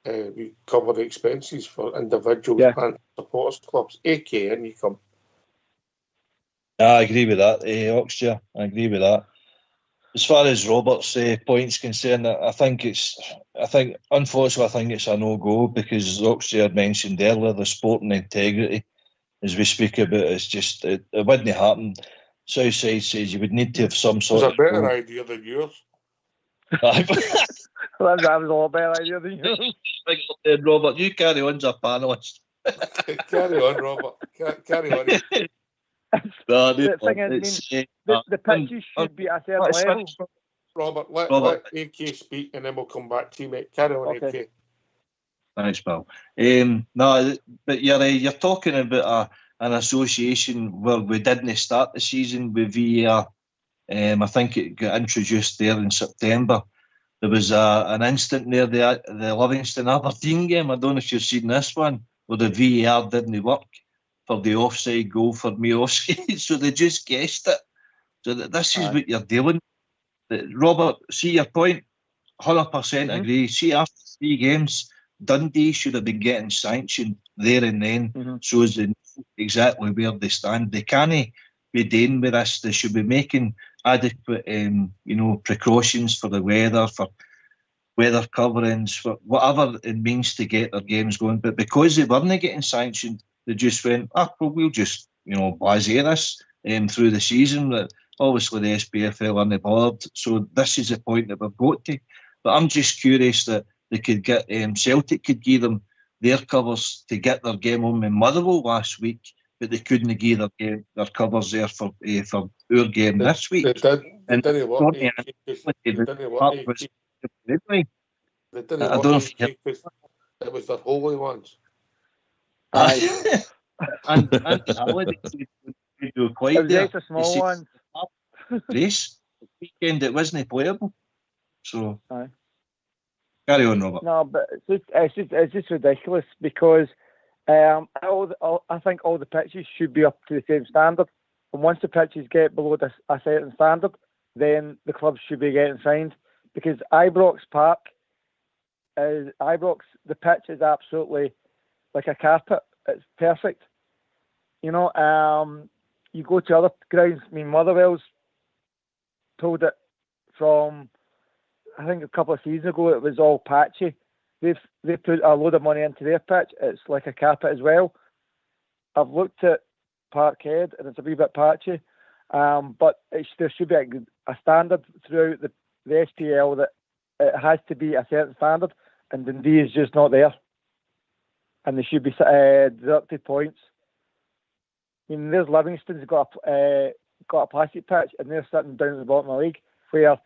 Speaker 2: recover the expenses for individuals and supporters clubs, aka and you come.
Speaker 3: I agree with that, Oxford. I agree with that. As far as Robert's point's concerned, I think unfortunately, it's a no-go, because Oxford mentioned earlier the sporting integrity, as we speak about, it's just, it wouldn't happen. Southside says you would need to have some sort of...
Speaker 2: It's a better idea than yours.
Speaker 10: That was a lot better idea than yours.
Speaker 3: Robert, you carry on as a panellist.
Speaker 2: Carry on, Robert. Carry on.
Speaker 10: The pitches should be at a certain level.
Speaker 2: Robert, let AK speak and then we'll come back to you, mate. Carry on,
Speaker 3: okay.
Speaker 2: AK.
Speaker 3: Thanks, Bill. No, but you're talking about an association where we didn't start the season with VAR. I think it got introduced there in September. There was an instant there, the Livingston Aberdeen game. I don't know if you've seen this one, where the VAR didn't work for the offside goal for Miovski. So they just guessed it. So this is what you're dealing with. Robert, see your point, 100% agree. See, after 3 games, Dundee should have been getting sanctioned there and then, shows they know exactly where they stand. They can't be dealing with this. They should be making adequate, precautions for the weather, for weather coverings, for whatever it means to get their games going. But because they weren't getting sanctioned, they just went, we'll just, blasé this through the season. That obviously the SPFL aren't bothered. So this is the point that we've got to. But I'm just curious that they could get, Celtic could give them their covers to get their game on in Motherwell last week, but they couldn't give their covers there for our game this week.
Speaker 2: They didn't work. It was their holy ones.
Speaker 3: And it was
Speaker 10: extra small ones.
Speaker 3: Race weekend, it wasn't playable. So carry on, Robert.
Speaker 10: No, but it's just ridiculous, because I think all the pitches should be up to the same standard. And once the pitches get below a certain standard, then the clubs should be getting fined. Because Ibrox Park, the pitch is absolutely like a carpet. It's perfect. You go to other grounds. I mean, Motherwell's pulled it from, I think a couple of seasons ago, it was all patchy. They put a load of money into their pitch. It's like a carpet as well. I've looked at Parkhead and it's a wee bit patchy, but there should be a standard throughout the SPL that it has to be a certain standard. and Dundee is just not there, and they should be deducted points. I mean, there's Livingston's got a plastic pitch, and they're sitting down at the bottom of the league, where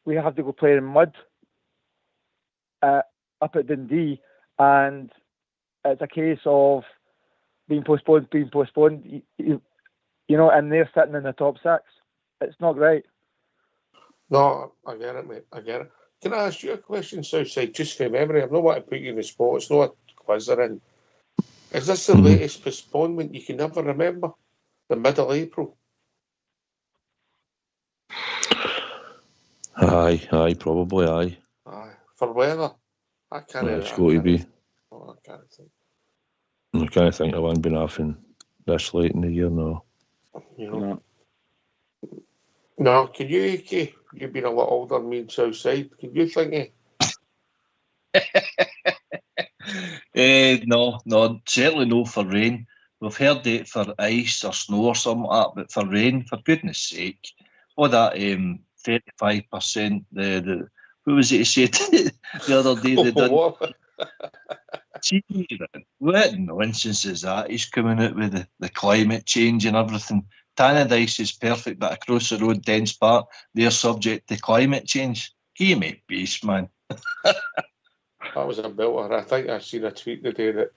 Speaker 10: we have to go play in mud up at Dundee, and it's a case of being postponed. You know, and they're sitting in the top 6. It's not great.
Speaker 2: No, I get it, mate. I get it. Can I ask you a question, Southside, just from memory? I don't want to put you in the spot. It's not a quiz or in. Is this the latest postponement you can never remember? The middle of April?
Speaker 1: Aye, probably aye.
Speaker 2: Aye. For weather? I can't.
Speaker 1: It's got to be.
Speaker 2: Oh, I can't think.
Speaker 1: I can't think of one being off in this late in the year, no.
Speaker 2: You know. No, can you, Kay? You've been a lot older than me in Southside. Can you think
Speaker 3: No, certainly no for rain. We've heard it for ice or snow or something like that, but for rain, for goodness sake, all that 35%. Who was it who said the other day? They done. What nonsense is that? He's coming out with the climate change and everything. Tannadice is perfect, but across the road, Dens Park, they're subject to climate change. Give me peace, man.
Speaker 2: That was a belter. I think I seen a tweet today that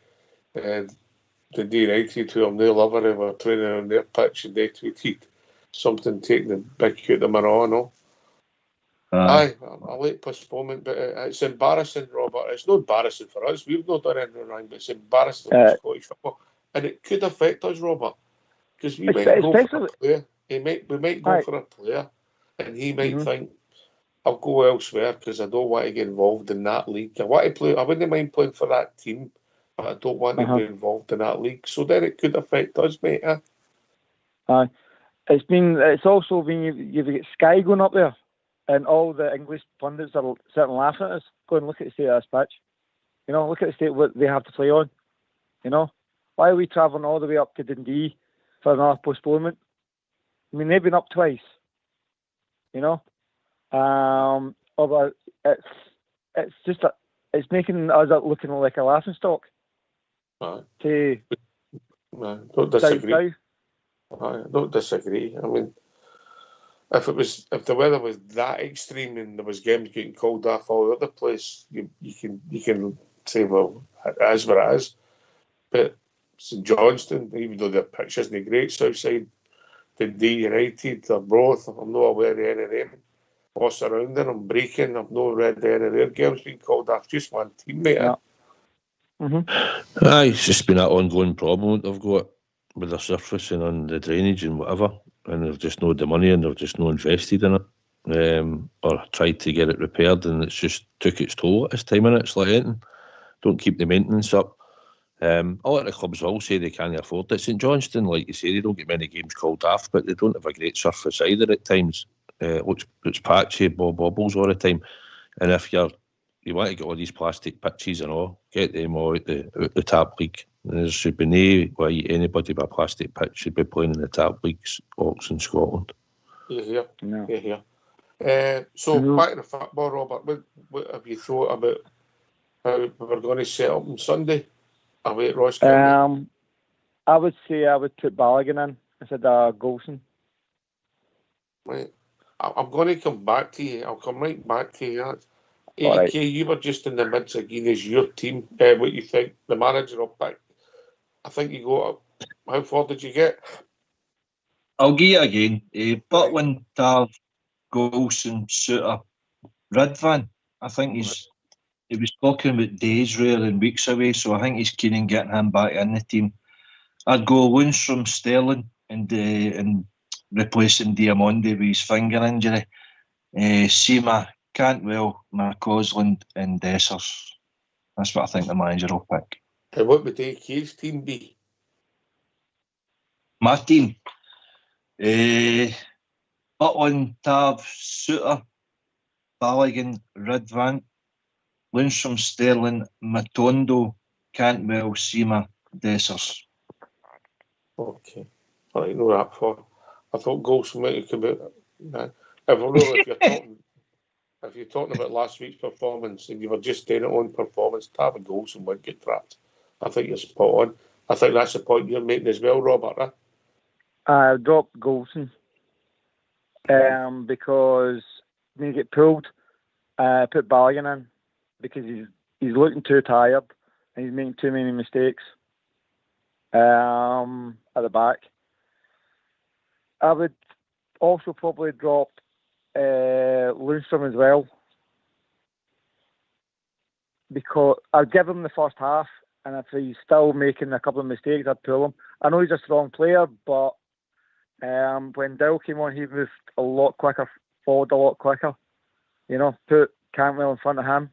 Speaker 2: the United, who I'm no lover of, were training on their pitch, and they tweeted something taking the big cue to Marano. Aye, a late postponement, but it's embarrassing, Robert. It's not embarrassing for us. We've not done anything wrong, but it's embarrassing for Scottish football. And it could affect us, Robert, because we might go for a player. We might go for a player, and he might think, I'll go elsewhere because I don't want to get involved in that league. I want to play. I wouldn't mind playing for that team, but I don't want to be involved in that league. So then it could affect us, mate.
Speaker 10: Aye. It's also been you've got Sky going up there, and all the English pundits are sitting laughing at us. Go and look at the state of this pitch. You know, look at the state what they have to play on. You know, why are we travelling all the way up to Dundee for another postponement? I mean, they've been up twice. You know. Although it's just it's making us looking like a laughing stock.
Speaker 2: Don't disagree. I don't disagree. I mean, if the weather was that extreme and there was games getting called off all over the place, you can say, well, it is what it is. But St Johnstone, even though their pitch isn't great, Southside, Dundee United, they're both. I'm not aware of any of them. What's around there? I'm breaking. I've not read any of their games being called off. Just one teammate. Yeah.
Speaker 1: Aye, it's just been that ongoing problem they've got with the surfacing and the drainage and whatever, and they've just not the money and they've just not invested in it, or tried to get it repaired, and it's just took its toll at this time. And it's like anything, don't keep the maintenance up. A lot of the clubs will say they can't afford it. St Johnstone, like you say, they don't get many games called off, but they don't have a great surface either at times. Looks patchy, bobbles all the time. And if you want to get all these plastic pitches and all, get them all out the tap league. There should be no way anybody with a plastic pitch should be playing in the tap leagues, Ox in Scotland.
Speaker 2: Yeah. So back to the football, Robert. What have you thought about how we're going to set up on Sunday away at Ross County?
Speaker 10: I would say I would put Balogun in instead of Golson.
Speaker 2: Right. I'm going to come back to you. I'll come right back to you.
Speaker 10: Right.
Speaker 2: You were just in the midst of giving us your team. What you think the manager will pick? I think you got up. How far did you get?
Speaker 3: I'll give you again. Butland, Tav, Golson, Souttar, Ridvan. I think he was talking about days rather than weeks away, so I think he's keen on getting him back in the team. I'd go loans from Sterling and replacing Diamondi with his finger injury. Sima, Cantwell, McCausland and Dessers. That's what I think the manager will pick.
Speaker 2: And what would AK's team be?
Speaker 3: My team? Butland, Tav, Souttar, Balogun, Ridvan, Lundstrom, Sterling, Matondo, Cantwell, Sima, Dessers.
Speaker 2: Okay. All right, know that for. I thought Golson might have come out. If you're talking if you're talking about last week's performance and you were just doing it on performance, Tavernier goals and wouldn't get trapped. I think you're spot on. I think that's the point you're making as well, Robert. Huh?
Speaker 10: I dropped Golson because when you get pulled, put Balogun in because he's looking too tired and he's making too many mistakes at the back. I would also probably drop Lundstrom as well because I'd give him the first half, and if he's still making a couple of mistakes, I'd pull him. I know he's a strong player, but when Dill came on, he moved a lot quicker, forward a lot quicker. You know, put Cantwell in front of him.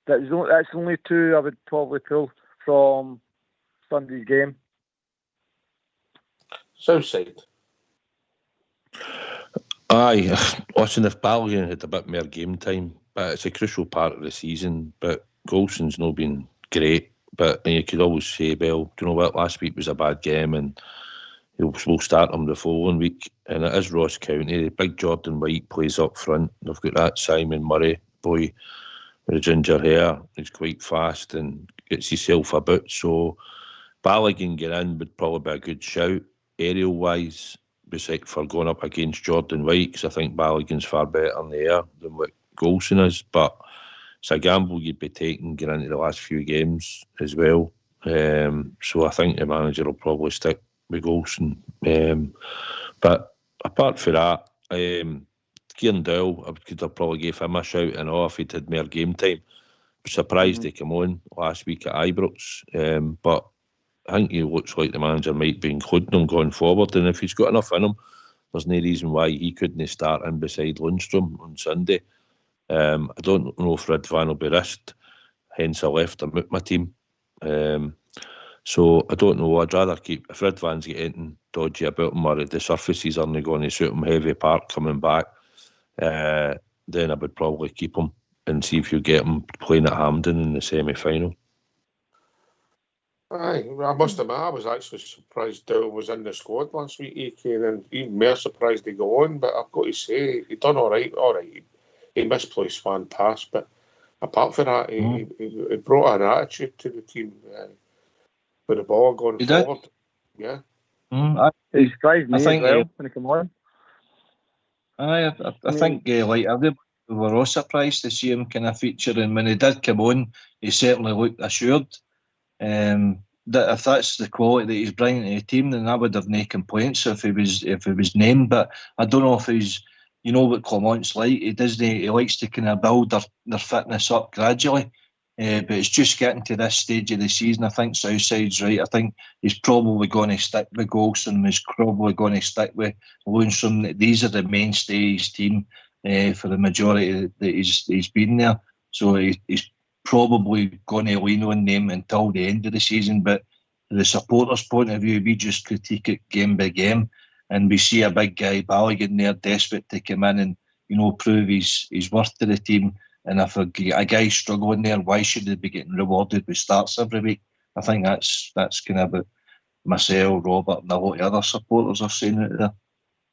Speaker 10: That's only two I would probably pull from Sunday's game.
Speaker 2: Southside.
Speaker 1: Aye, listen, if Balogun had a bit more game time, but it's a crucial part of the season. But Golson's not been great. But you could always say, well, do you know what, last week was a bad game and we'll start him the following week. And it is Ross County. Big Jordan Wright plays up front. They've got that Simon Murray boy with the ginger hair. He's quite fast and gets himself a boot. So Balogun get in would probably be a good shout, aerial-wise, for going up against Jordan Wright, because I think Balogun's far better in the air than what Golson is. But it's a gamble you'd be taking getting into the last few games as well. So I think the manager will probably stick with Golson. But apart from that, Kieran Dowell, I could have probably gave him a shout and if he'd had more game time. Surprised he came on last week at Ibrox. But I think he looks like the manager might be including him going forward. And if he's got enough in him, there's no reason why he couldn't start in beside Lundstrom on Sunday. I don't know if Ridvan will be risked, hence I left him out my team. So I don't know. I'd rather keep, if Ridvan's getting dodgy about him or the surfaces aren't going to suit him, heavy park coming back, then I would probably keep him and see if you get him playing at Hampden in the semi-final.
Speaker 2: Aye, I must admit, I was actually surprised Dowell was in the squad last week. He came in, even more surprised he go on, but I've got to say, he done all right. He misplaced one pass, but apart from that, he brought an attitude to the team with the ball going forward. Yeah.
Speaker 10: He surprised me as well when he came on.
Speaker 3: I think like everybody, we were all surprised to see him kind of featuring. When he did come on, he certainly looked assured. That if that's the quality that he's bringing to the team, then I would have no complaints if he was named. But I don't know if he's, you know what Clement's like. He likes to kind of build their fitness up gradually. But it's just getting to this stage of the season. I think Southside's right. I think he's probably going to stick with Golson. He's probably going to stick with Lundstrom. These are the mainstays team for the majority that he's been there. So he's probably going to lean on them until the end of the season. But from the supporters' point of view, we just critique it game by game, and we see a big guy Balogun there desperate to come in and, you know, prove his worth to the team. And if a guy's struggling there, why should they be getting rewarded with starts every week? I think that's kind of what myself, Robert, and a lot of other supporters are saying out there.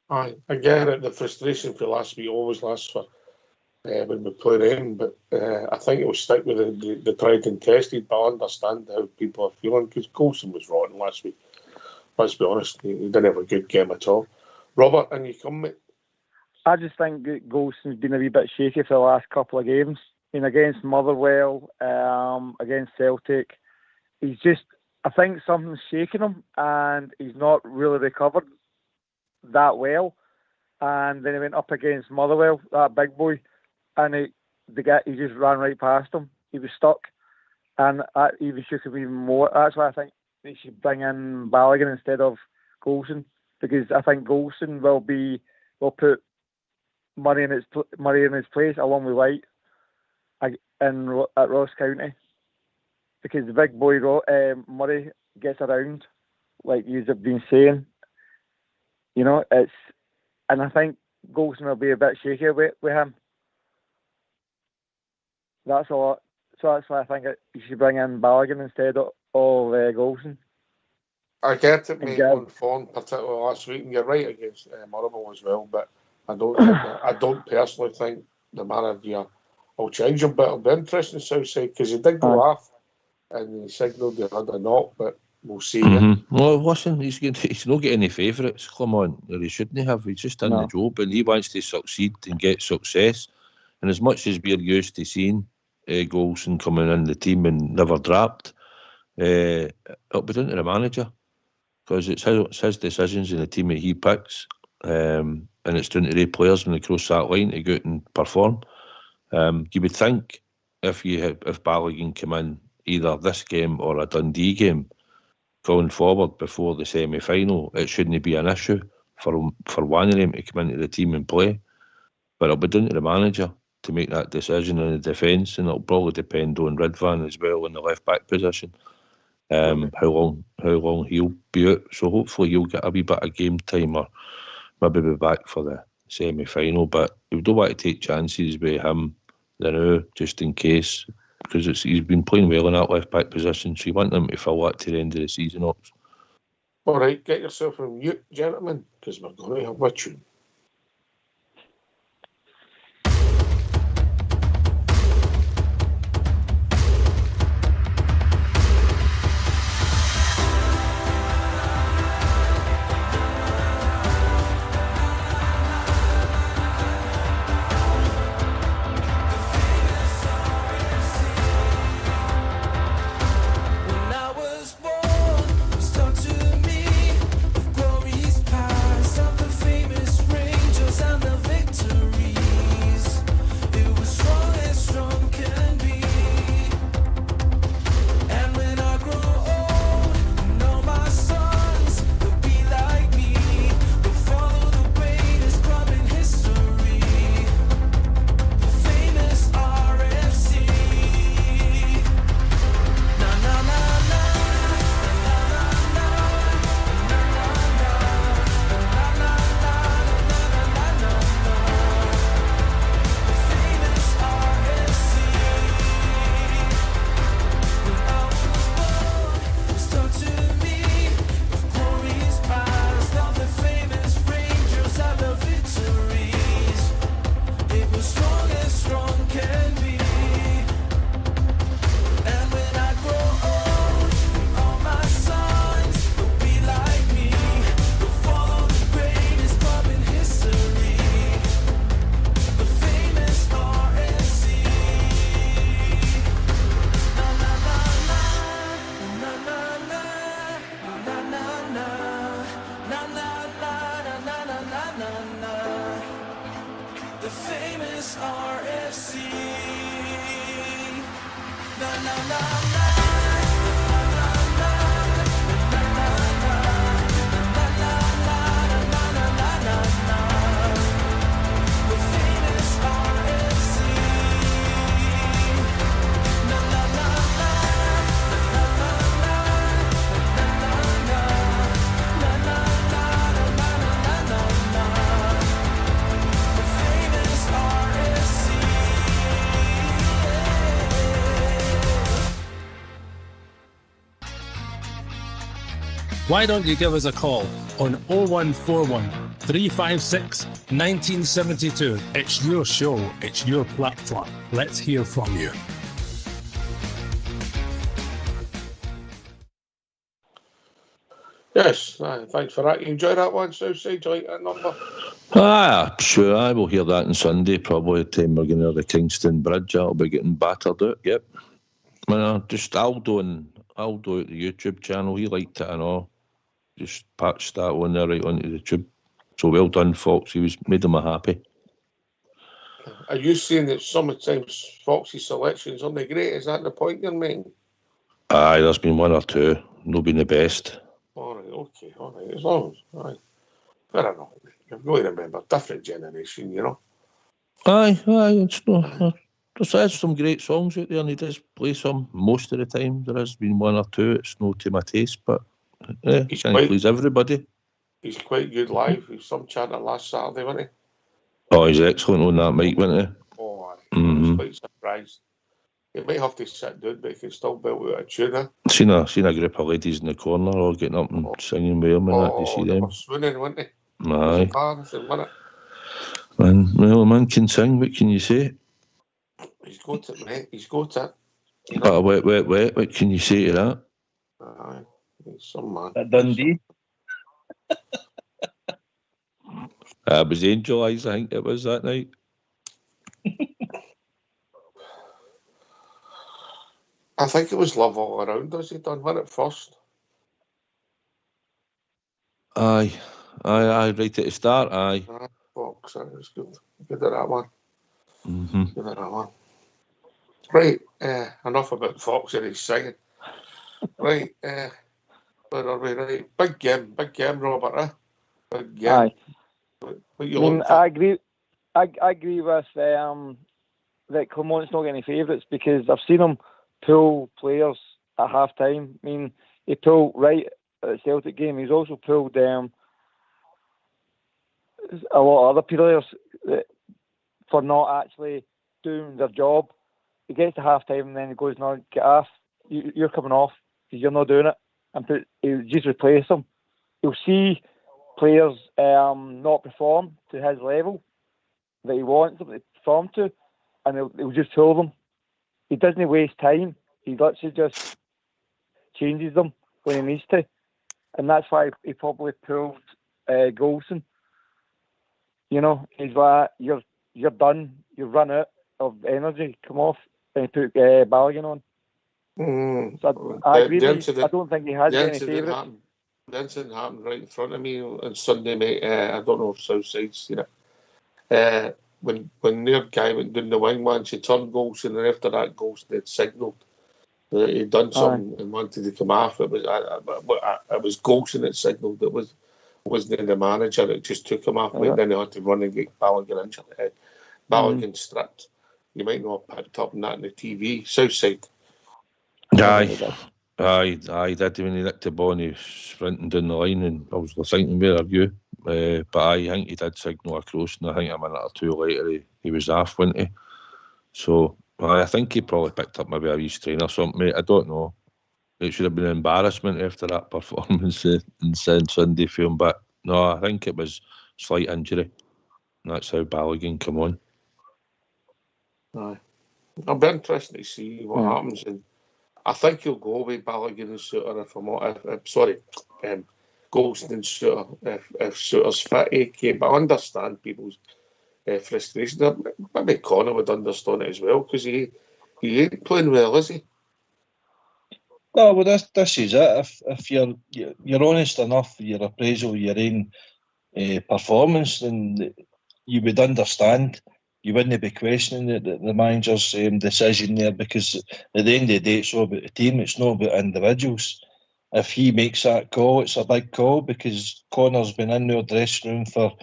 Speaker 2: Aye, again, the frustration for last week always lasts for when we play them, but I think it will stick with the tried and tested, but I understand how people are feeling, because Golson was rotten last week. Let's be honest, he didn't have a good game at all. Robert, and you come, mate?
Speaker 10: I just think that Golson's been a wee bit shaky for the last couple of games. Against Motherwell, against Celtic, I think something's shaking him, and he's not really recovered that well. And then he went up against Motherwell, that big boy, and he just ran right past him. He was stuck, and that even shook him even more. That's why I think they should bring in Balogun instead of Golson, because I think Golson will put Murray in his place along with Wright at Ross County, because the big boy Murray gets around, like you've been saying. You know, and I think Golson will be a bit shaky with him. That's a lot. So that's why I think you should bring in Balogun instead of Golson.
Speaker 2: I get it, mate, on form, particularly last week, and you're right against Motherwell as well, but I don't personally think the manager will change him, but it'll be interesting Southside because he did go off and he signalled the other knock, but we'll see.
Speaker 1: Well, listen, he's not getting any favourites. Come on, or he shouldn't have. He's just done the job, and he wants to succeed and get success. And as much as we're used to seeing Golson coming in the team and never dropped, it'll be down to the manager because it's his decisions in the team that he picks, and it's down to the players when they cross that line to go out and perform. You would think if Balogun come in either this game or a Dundee game going forward before the semi-final, it shouldn't be an issue for one of them to come into the team and play. But it'll be down to the manager to make that decision in the defence, and it'll probably depend on Ridvan as well in the left-back position. How long he'll be out. So hopefully he'll get a wee bit of game time or maybe be back for the semi-final. But we don't want to take chances with him now, just in case, because he's been playing well in that left-back position, so you want him to fill that to the end of the season. All
Speaker 2: right, get yourself on mute, gentlemen, because we're going to have a tune.
Speaker 4: Why don't you give us a call on 0141 356 1972? It's your show, it's your platform. Let's hear from you.
Speaker 2: Yes, thanks for that. You enjoy that one, Southside? Do you like that number?
Speaker 1: Sure, I will hear that on Sunday, probably the time we're going to the Kingston Bridge. I'll be getting battered out, yep. Just Aldo at the YouTube channel, he liked it and all. Just patched that one there right onto the tube. So well done, Fox. He made him happy.
Speaker 2: Are you saying that sometimes Fox's selections aren't great? Is that the point you're making?
Speaker 1: Aye, there's been one or two. Not been the best.
Speaker 2: All right. As long as, aye. Fair enough. You've got to remember, different generation, you know.
Speaker 1: Aye. It's no. There's some great songs out there, and he does play some most of the time. There has been one or two. It's not to my taste, but he can't please everybody.
Speaker 2: He's quite good live. He's some chanter last Saturday, wasn't he?
Speaker 1: Oh, he's excellent on that mic, wasn't he?
Speaker 2: Oh, I was quite surprised. He might have to sit down, but he can still belt out a tune.
Speaker 1: Seen a group of ladies in the corner all getting up and singing with him and that. You see them?
Speaker 2: They were swooning, weren't they?
Speaker 1: Aye. Well, a man can sing, what can you say?
Speaker 2: He's got it, mate. He's got it.
Speaker 1: What can you say to that?
Speaker 2: Aye, he's some man.
Speaker 3: At Dundee.
Speaker 1: It was Angel Eyes, I think it was that night.
Speaker 2: I think it was love all around us. He done one at first.
Speaker 1: Aye, right at the start, aye.
Speaker 2: Fox, it was good. Good at that one.
Speaker 1: Mm-hmm.
Speaker 2: Good at that one. Right, enough about Fox and his singing. Right, where are we? Right, big game, Robert. Big game.
Speaker 10: Aye.
Speaker 2: What you looking for?
Speaker 10: I agree. I agree with that Clemont's not getting any favourites because I've seen him pull players at half time. I mean, he pulled Wright at the Celtic game. He's also pulled a lot of other players for not actually doing their job. He gets to half time and then he goes, "No, get off. You're coming off because you're not doing it." And he'll just replace them. You'll see players not perform to his level that he wants them to perform to, and he'll just pull them. He doesn't waste time. He literally just changes them when he needs to, and that's why he probably pulled Golson. You know, he's like, "You're done. You've run out of energy. Come off." And he put Balogun on. So I agree with you. I don't think he has any favourites.
Speaker 2: The incident happened right in front of me on Sunday, mate. I don't know if Southside's seen it. When their guy went down the wing once, he turned Golson, and after that, Golson had signalled that he'd done something and wanted to come off. It was Golson that signalled. It wasn't the manager. It just took him off. Then he had to run and get Balogun injured. Balogun stripped. You might not have picked up on that on the TV. Southside.
Speaker 1: Aye, did when he nicked the ball and he was sprinting down the line, and I was thinking, where are you? But I think he did signal across, and I think a minute or two later he was off, wasn't he? So I think he probably picked up maybe a wee strain or something, mate. I don't know. It should have been an embarrassment after that performance in Sunday film, but no, I think it was slight injury. And that's how Balogun come on.
Speaker 2: Aye. I'll be interested to see what happens, and I think he'll go with Balogun and Souttar if Golson and Souttar if Souttar's fit, AK. But I understand people's frustration. Maybe Connor would understand it as well because he ain't playing well, is he?
Speaker 3: No, well, this is it. If you're honest enough with your appraisal of your own performance, then you would understand. You wouldn't be questioning the manager's decision there, because at the end of the day, it's all about the team. It's not about individuals. If he makes that call, it's a big call, because Connor's been in their dressing room for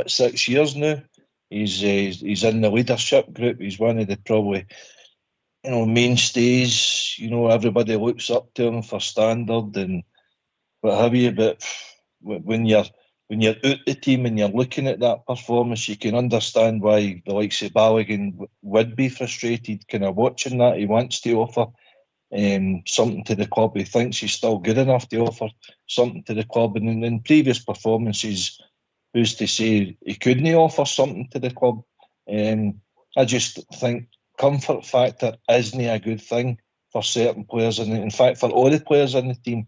Speaker 3: 6 years now. He's in the leadership group. He's one of the probably mainstays. Everybody looks up to him for standard and what have you. But when you're out the team and you're looking at that performance, you can understand why the likes of Balogun would be frustrated kind of watching that. He wants to offer something to the club. He thinks he's still good enough to offer something to the club. And in previous performances, who's to say he couldn't offer something to the club? I just think comfort factor isn't a good thing for certain players. And in fact, for all the players in the team,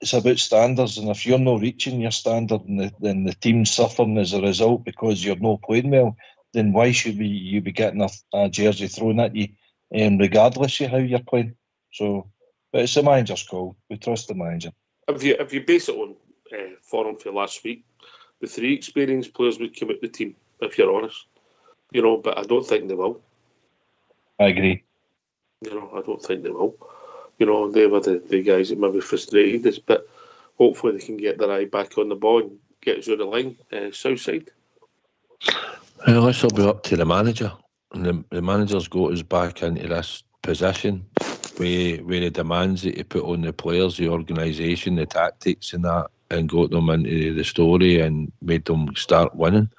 Speaker 3: it's about standards, and if you're not reaching your standard and the team's suffering as a result because you're not playing well, then why should you be getting a jersey thrown at you, regardless of how you're playing? So, but it's the manager's call. We trust the manager.
Speaker 2: If you base it on form for last week, the 3 experienced players would come out the team, if you're honest. But I don't think they will.
Speaker 3: I agree.
Speaker 2: I don't think they will. They were the guys that maybe frustrated us, but hopefully they can get their eye back on the ball and get us out of the line. Southside.
Speaker 1: Well, this will be up to the manager. And the manager's got us back into this position where he demands that he put on the players, the organisation, the tactics and that, and got them into the story and made them start winning.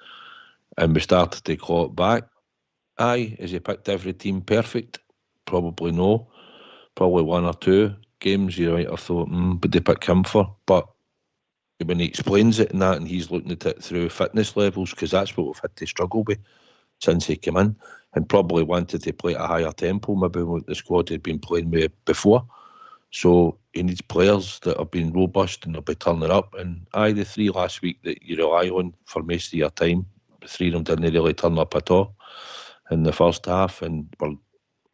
Speaker 1: And we started to claw it back. Aye, has he picked every team perfect? Probably no. Probably 1 or 2 games you might have thought, but they pick him for. But when he explains it and that, and he's looking at it through fitness levels, because that's what we've had to struggle with since he came in, and probably wanted to play at a higher tempo, maybe what the squad had been playing with before. So he needs players that have been robust and they'll be turning up. And the 3 last week that you rely on for most of your time, the 3 of them didn't really turn up at all in the first half, and were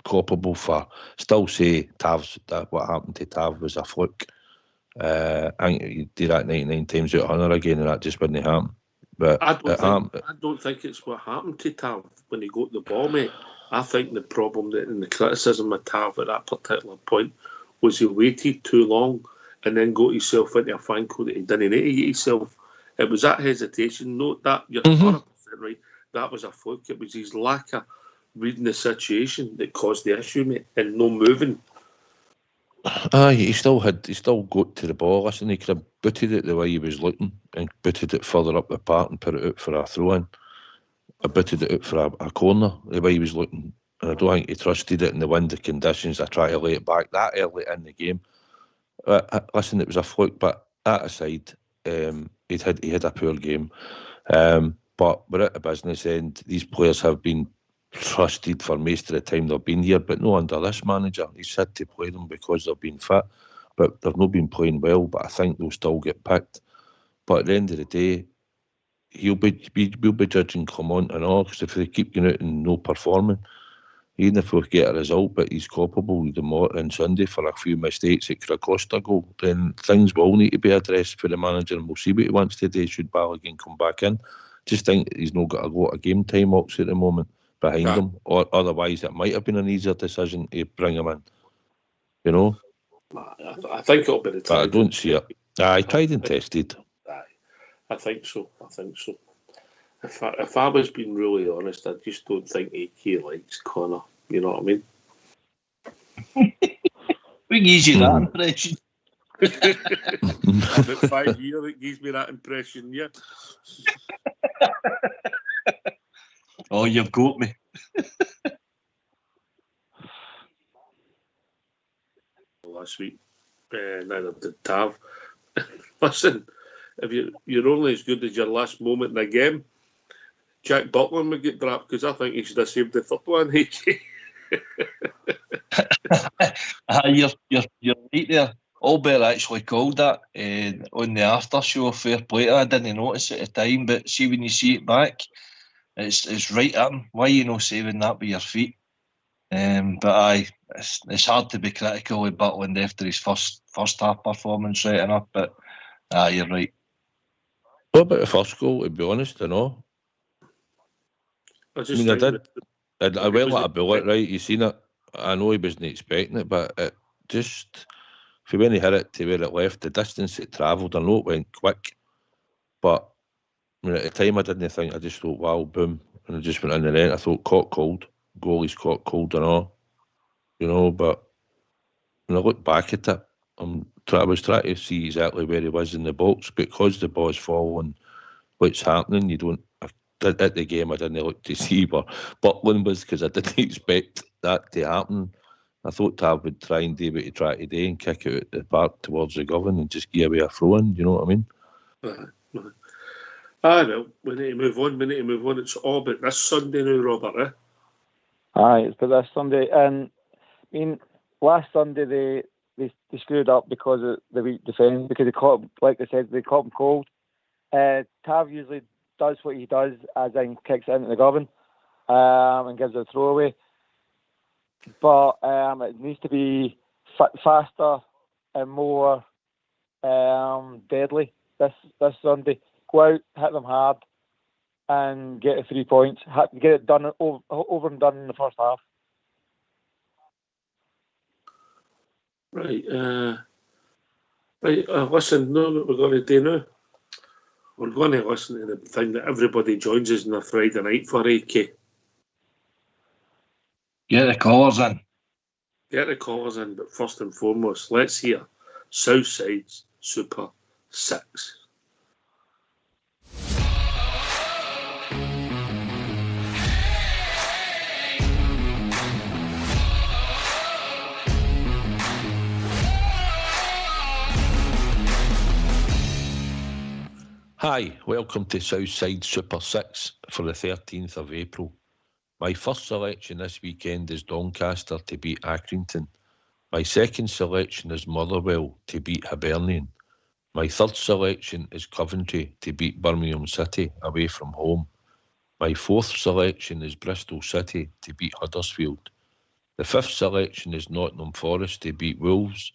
Speaker 1: culpable for, still say Tav's, that what happened to Tav was a fluke. I think you do that 99 times out of 100 again, and that just wouldn't happen. But
Speaker 2: I don't think it's what happened to Tav when he got the ball, mate. I think the problem and the criticism of Tav at that particular point was he waited too long and then got himself into a fanco that he didn't need to get himself. It was that hesitation. Note that, you're 100% right. That was a fluke. It was his lack of reading the situation that caused the issue, mate, and no moving.
Speaker 1: He still got to the ball. Listen, he could have booted it the way he was looking and booted it further up the park and put it out for a throw-in. I booted it out for a corner the way he was looking, and I don't think he trusted it in the windy conditions. I tried to lay it back that early in the game. Listen, it was a fluke, but that aside, he had a poor game. But we're at the business end. These players have been trusted for most of the time they've been here, but no under this manager. He's had to play them because they've been fit, but they've not been playing well. But I think they'll still get picked. But at the end of the day, we'll be judging Clement and all, because if they keep going out and no performing, even if we get a result, but he's culpable on Sunday for a few mistakes that could have cost a goal, then things will need to be addressed for the manager, and we'll see what he wants to do should Balogun come back in. Just think he's not got a lot of game time walks at the moment behind him, or otherwise it might have been an easier decision to bring him in. You know?
Speaker 2: I think it'll be the time.
Speaker 1: I don't see it. I tried and tested.
Speaker 2: I think so. If I was being really honest, I just don't think he likes Connor. You know what I mean?
Speaker 3: We gives you that impression.
Speaker 2: About 5 years, it gives me that impression, yeah.
Speaker 3: Oh, you've got me.
Speaker 2: Last week, neither did Tav. Listen, if you're only as good as your last moment in a game, Jack Buckland would get dropped, because I think he should have saved the third one.
Speaker 3: You're right there. Albert actually called that on the after show. Fair play. I didn't notice it at the time, but see when you see it back, it's right at him. Why are you not saving that with your feet? But it's hard to be critical of Buckland after his first half performance right enough. But you're right.
Speaker 1: What about the first goal? To be honest, I know. I let a bullet, right? You seen it. I know he wasn't expecting it, but it just, if he went to hit it to where it left, the distance it travelled, I know it went quick, but at the time I didn't think. I just thought, wow, boom, and it just went in the net. I thought, caught cold, goalie's caught cold and all, you know. But when I look back at it, I was trying to see exactly where he was in the box, because the ball's falling, what's happening. You don't. At the game, I didn't look to see where Buckland was, because I didn't expect that to happen. I thought Tav would try and do what he tried to do and kick it out the park towards the Govan and just give away a throw-in. You know what I mean?
Speaker 2: Well, we need to move on. It's all about this Sunday now, Robert.
Speaker 10: It's about this Sunday. And I mean, last Sunday they screwed up because of the weak defence, because they caught, like I said, they caught him cold. Tav usually does what he does, as in kicks it into the Govan and gives it a throwaway. But it needs to be faster and more deadly this Sunday. Go out, hit them hard, and get the 3 points. Get it done over and done in the first half.
Speaker 2: Right. Listen, know what we're going to do now? We're going to listen to the thing that everybody joins us on a Friday night for, AK.
Speaker 3: Get the callers in.
Speaker 2: But first and foremost, let's hear Southside Super 6.
Speaker 1: Hi, welcome to Southside Super 6 for the 13th of April. My first selection this weekend is Doncaster to beat Accrington. My second selection is Motherwell to beat Hibernian. My third selection is Coventry to beat Birmingham City away from home. My fourth selection is Bristol City to beat Huddersfield. The fifth selection is Nottingham Forest to beat Wolves.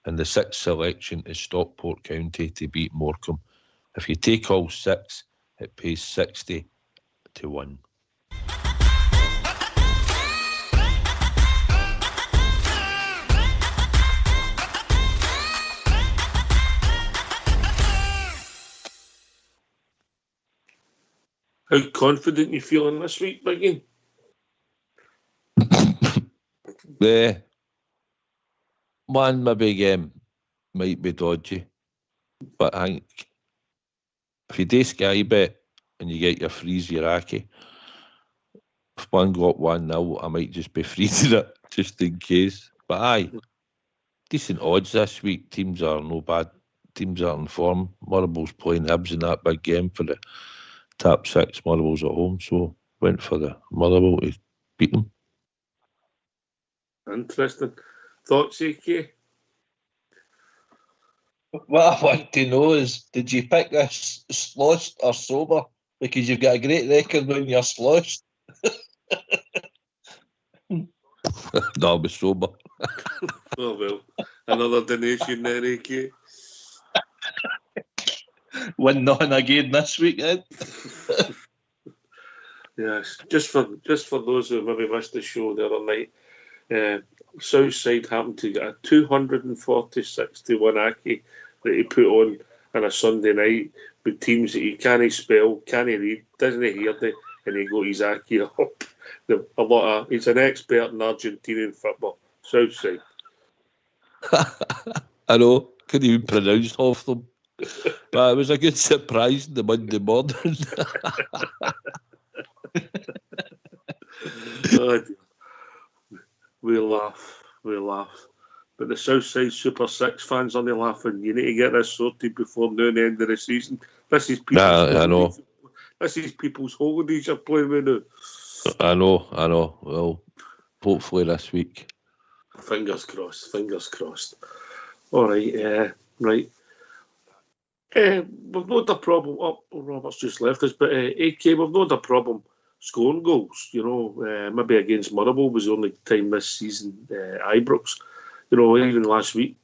Speaker 1: And the sixth selection is Stockport County to beat Morecambe. If you take all six, it pays 60 to 1.
Speaker 2: How confident you feeling this week, Biggie?
Speaker 1: One maybe game might be dodgy, but I think if you do Sky Bet and you get your freeze Iraqi, if one got 1-0, I might just be freezing it just in case. But aye, decent odds this week. Teams are no bad. Teams are in form. Motherwell's playing Hibs in that big game for the top 6. Motherwell's at home, so went for the Motherwell to beat them.
Speaker 2: Interesting. Thoughts, AK?
Speaker 3: What I want to know is, did you pick this sloshed or sober? Because you've got a great record when you're sloshed.
Speaker 1: No, I'll be sober.
Speaker 2: Oh, well. Another donation there, AK.
Speaker 3: Win nothing again this weekend.
Speaker 2: Yes, just for those who maybe missed the show the other night, Southside happened to get a 246 to 1 Aki that he put on a Sunday night with teams that he can't spell, can't read, doesn't hear them, and he got his Aki up. He's an expert in Argentinian football. Southside.
Speaker 1: I know, couldn't even pronounce half them. But it was a good surprise in the Monday morning.
Speaker 2: We laugh. But the Southside Super 6 fans only laughing. You need to get this sorted before the end of the season. This is people's
Speaker 1: I know.
Speaker 2: This is people's holidays you're playing with now.
Speaker 1: I know. Well, hopefully this week.
Speaker 2: Fingers crossed. All right, right. We've not a problem. Robert's just left us, but AK, we've not a problem scoring goals. Maybe against Motherwell was the only time this season. Ibrox, even last week,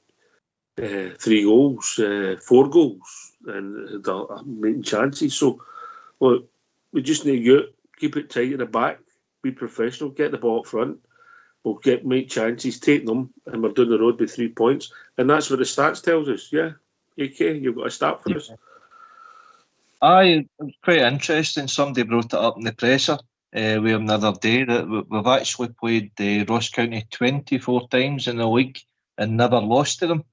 Speaker 2: 3 goals, 4 goals, and making chances. So, look, we just need to keep it tight at the back, be professional, get the ball up front. We'll make chances, take them, and we're down the road with 3 points. And that's what the stats tells us. Yeah. AK, you've got a start for us?
Speaker 3: Aye, it was quite interesting. Somebody brought it up in the presser with him the other day that we've actually played Ross County 24 times in the league and never lost to them.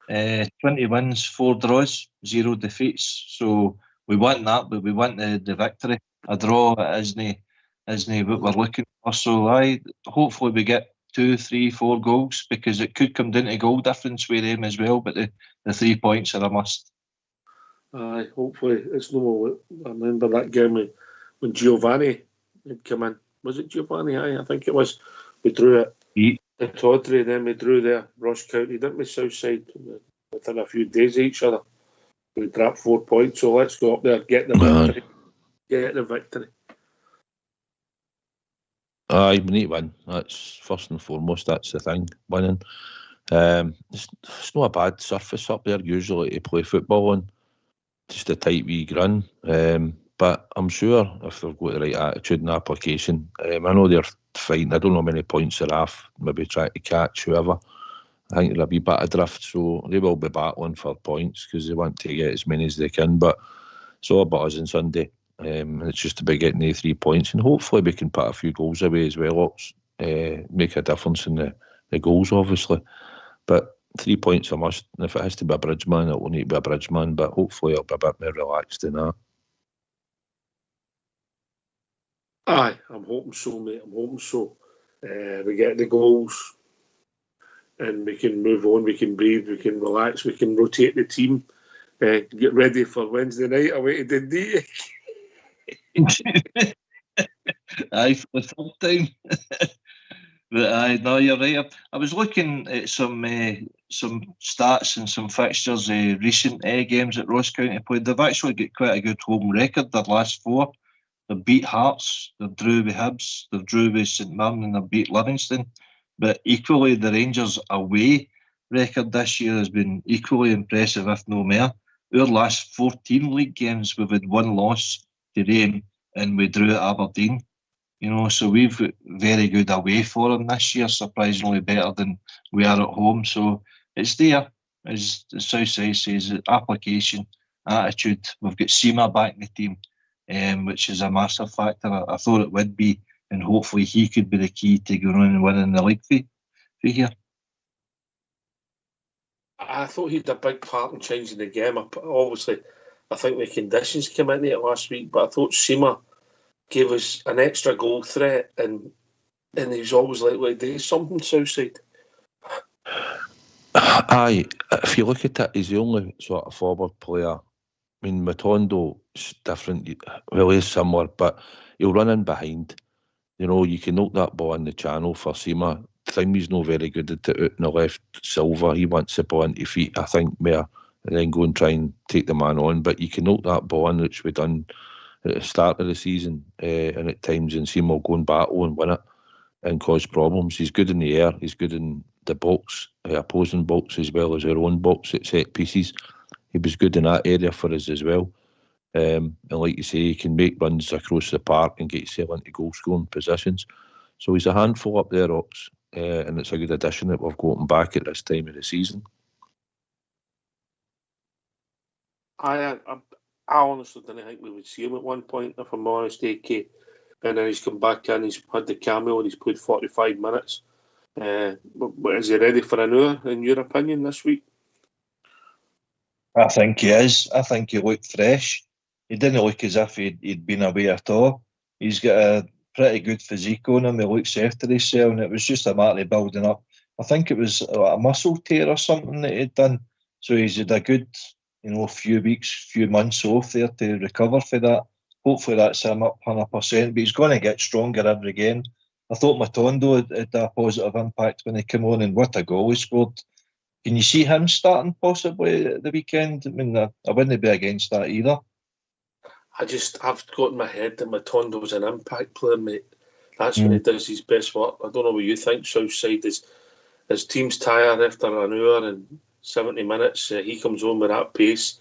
Speaker 3: 20 wins, 4 draws, 0 defeats. So we want that, but we want the victory. A draw isn't what we're looking for. So hopefully we get 2, 3, 4 goals, because it could come down to goal difference with them as well, but the 3 points are a must.
Speaker 2: Aye, hopefully it's no more. I remember that game when Giovanni had come in. Was it Giovanni? Aye, I think it was. We drew it. The Tawdry, then we drew there. Ross County, didn't we? Southside, within a few days of each other. We dropped 4 points, so let's go up there, get the victory. Get the victory.
Speaker 1: Aye, we need to win. That's first and foremost. That's the thing, winning. It's not a bad surface up there usually to play football on. Just a tight wee run. But I'm sure if they've got the right attitude and application, I know they're fighting. I don't know how many points they're off. Maybe trying to catch whoever. I think there'll be a bit of drift, so they will be battling for points because they want to get as many as they can. But it's all about us on Sunday. It's just about getting the 3 points, and hopefully we can put a few goals away as well. Make a difference in the goals, obviously. But 3 points a must. And if it has to be a Bridgeman, it will need to be a Bridgeman. But hopefully it'll be a bit more relaxed than that.
Speaker 2: Aye, I'm hoping so, mate. I'm hoping so. We get the goals, and we can move on. We can breathe. We can relax. We can rotate the team. get ready for Wednesday night away to Dundee.
Speaker 3: Aye, for the third time. But aye, no, you're right. I was looking at some stats and some fixtures, recent games that Ross County played. They've actually got quite a good home record. Their last 4, they've beat Hearts, they've drew with Hibs, they've drew with St Mirren, and they've beat Livingston. But equally, the Rangers away record this year has been equally impressive, if no more. Our last 14 league games, we've had 1 loss to them, and we drew at Aberdeen. You know, so we've got very good away for them this year, surprisingly better than we are at home. So it's there, as the Southside says, application, attitude. We've got Sima back in the team, which is a massive factor. I thought it would be, and hopefully he could be the key to going on and winning the league for here.
Speaker 2: I thought he had a big part in changing the game. Obviously, I think the conditions came into it last week, but I thought Sima gave us an extra goal threat, and he's always likely to do something, Southside.
Speaker 1: Aye, if you look at it, he's the only sort of forward player. I mean, Matondo's different. Well, he's similar, but he'll run in behind. You know, you can knock that ball in the channel for Sima. He's not very good at it out in the left. Silver, he wants the ball into feet, I think, more, and then go and try and take the man on. But you can knock that ball in, which we've done at the start of the season, and at times, and Seymour go and battle and win it and cause problems. He's good in the air, he's good in the box, opposing box, as well as our own box at set pieces. He was good in that area for us as well. And like you say, he can make runs across the park and get himself into goal scoring positions. So he's a handful up there, Ox, and it's a good addition that we've got him back at this time of the season.
Speaker 2: I honestly didn't think we would see him at one point, if I'm honest, AK. And then he's come back in, he's had the cameo, and he's played 45 minutes. But is he ready for an hour, in your opinion, this week?
Speaker 3: I think he is. I think he looked fresh. He didn't look as if he'd been away at all. He's got a pretty good physique on him. He looks after himself, and it was just a matter of building up. I think it was a muscle tear or something that he'd done. So he's had a good, few weeks, few months off there to recover for that. Hopefully that's him up 100%, but he's going to get stronger every game. I thought Matondo had a positive impact when he came on, and what a goal he scored. Can you see him starting possibly at the weekend? I mean, I wouldn't be against that either.
Speaker 2: I've got in my head that Matondo's an impact player, mate. That's when he does his best work. I don't know what you think, Southside. His team's tired after an hour and 70 minutes. He comes on with that pace.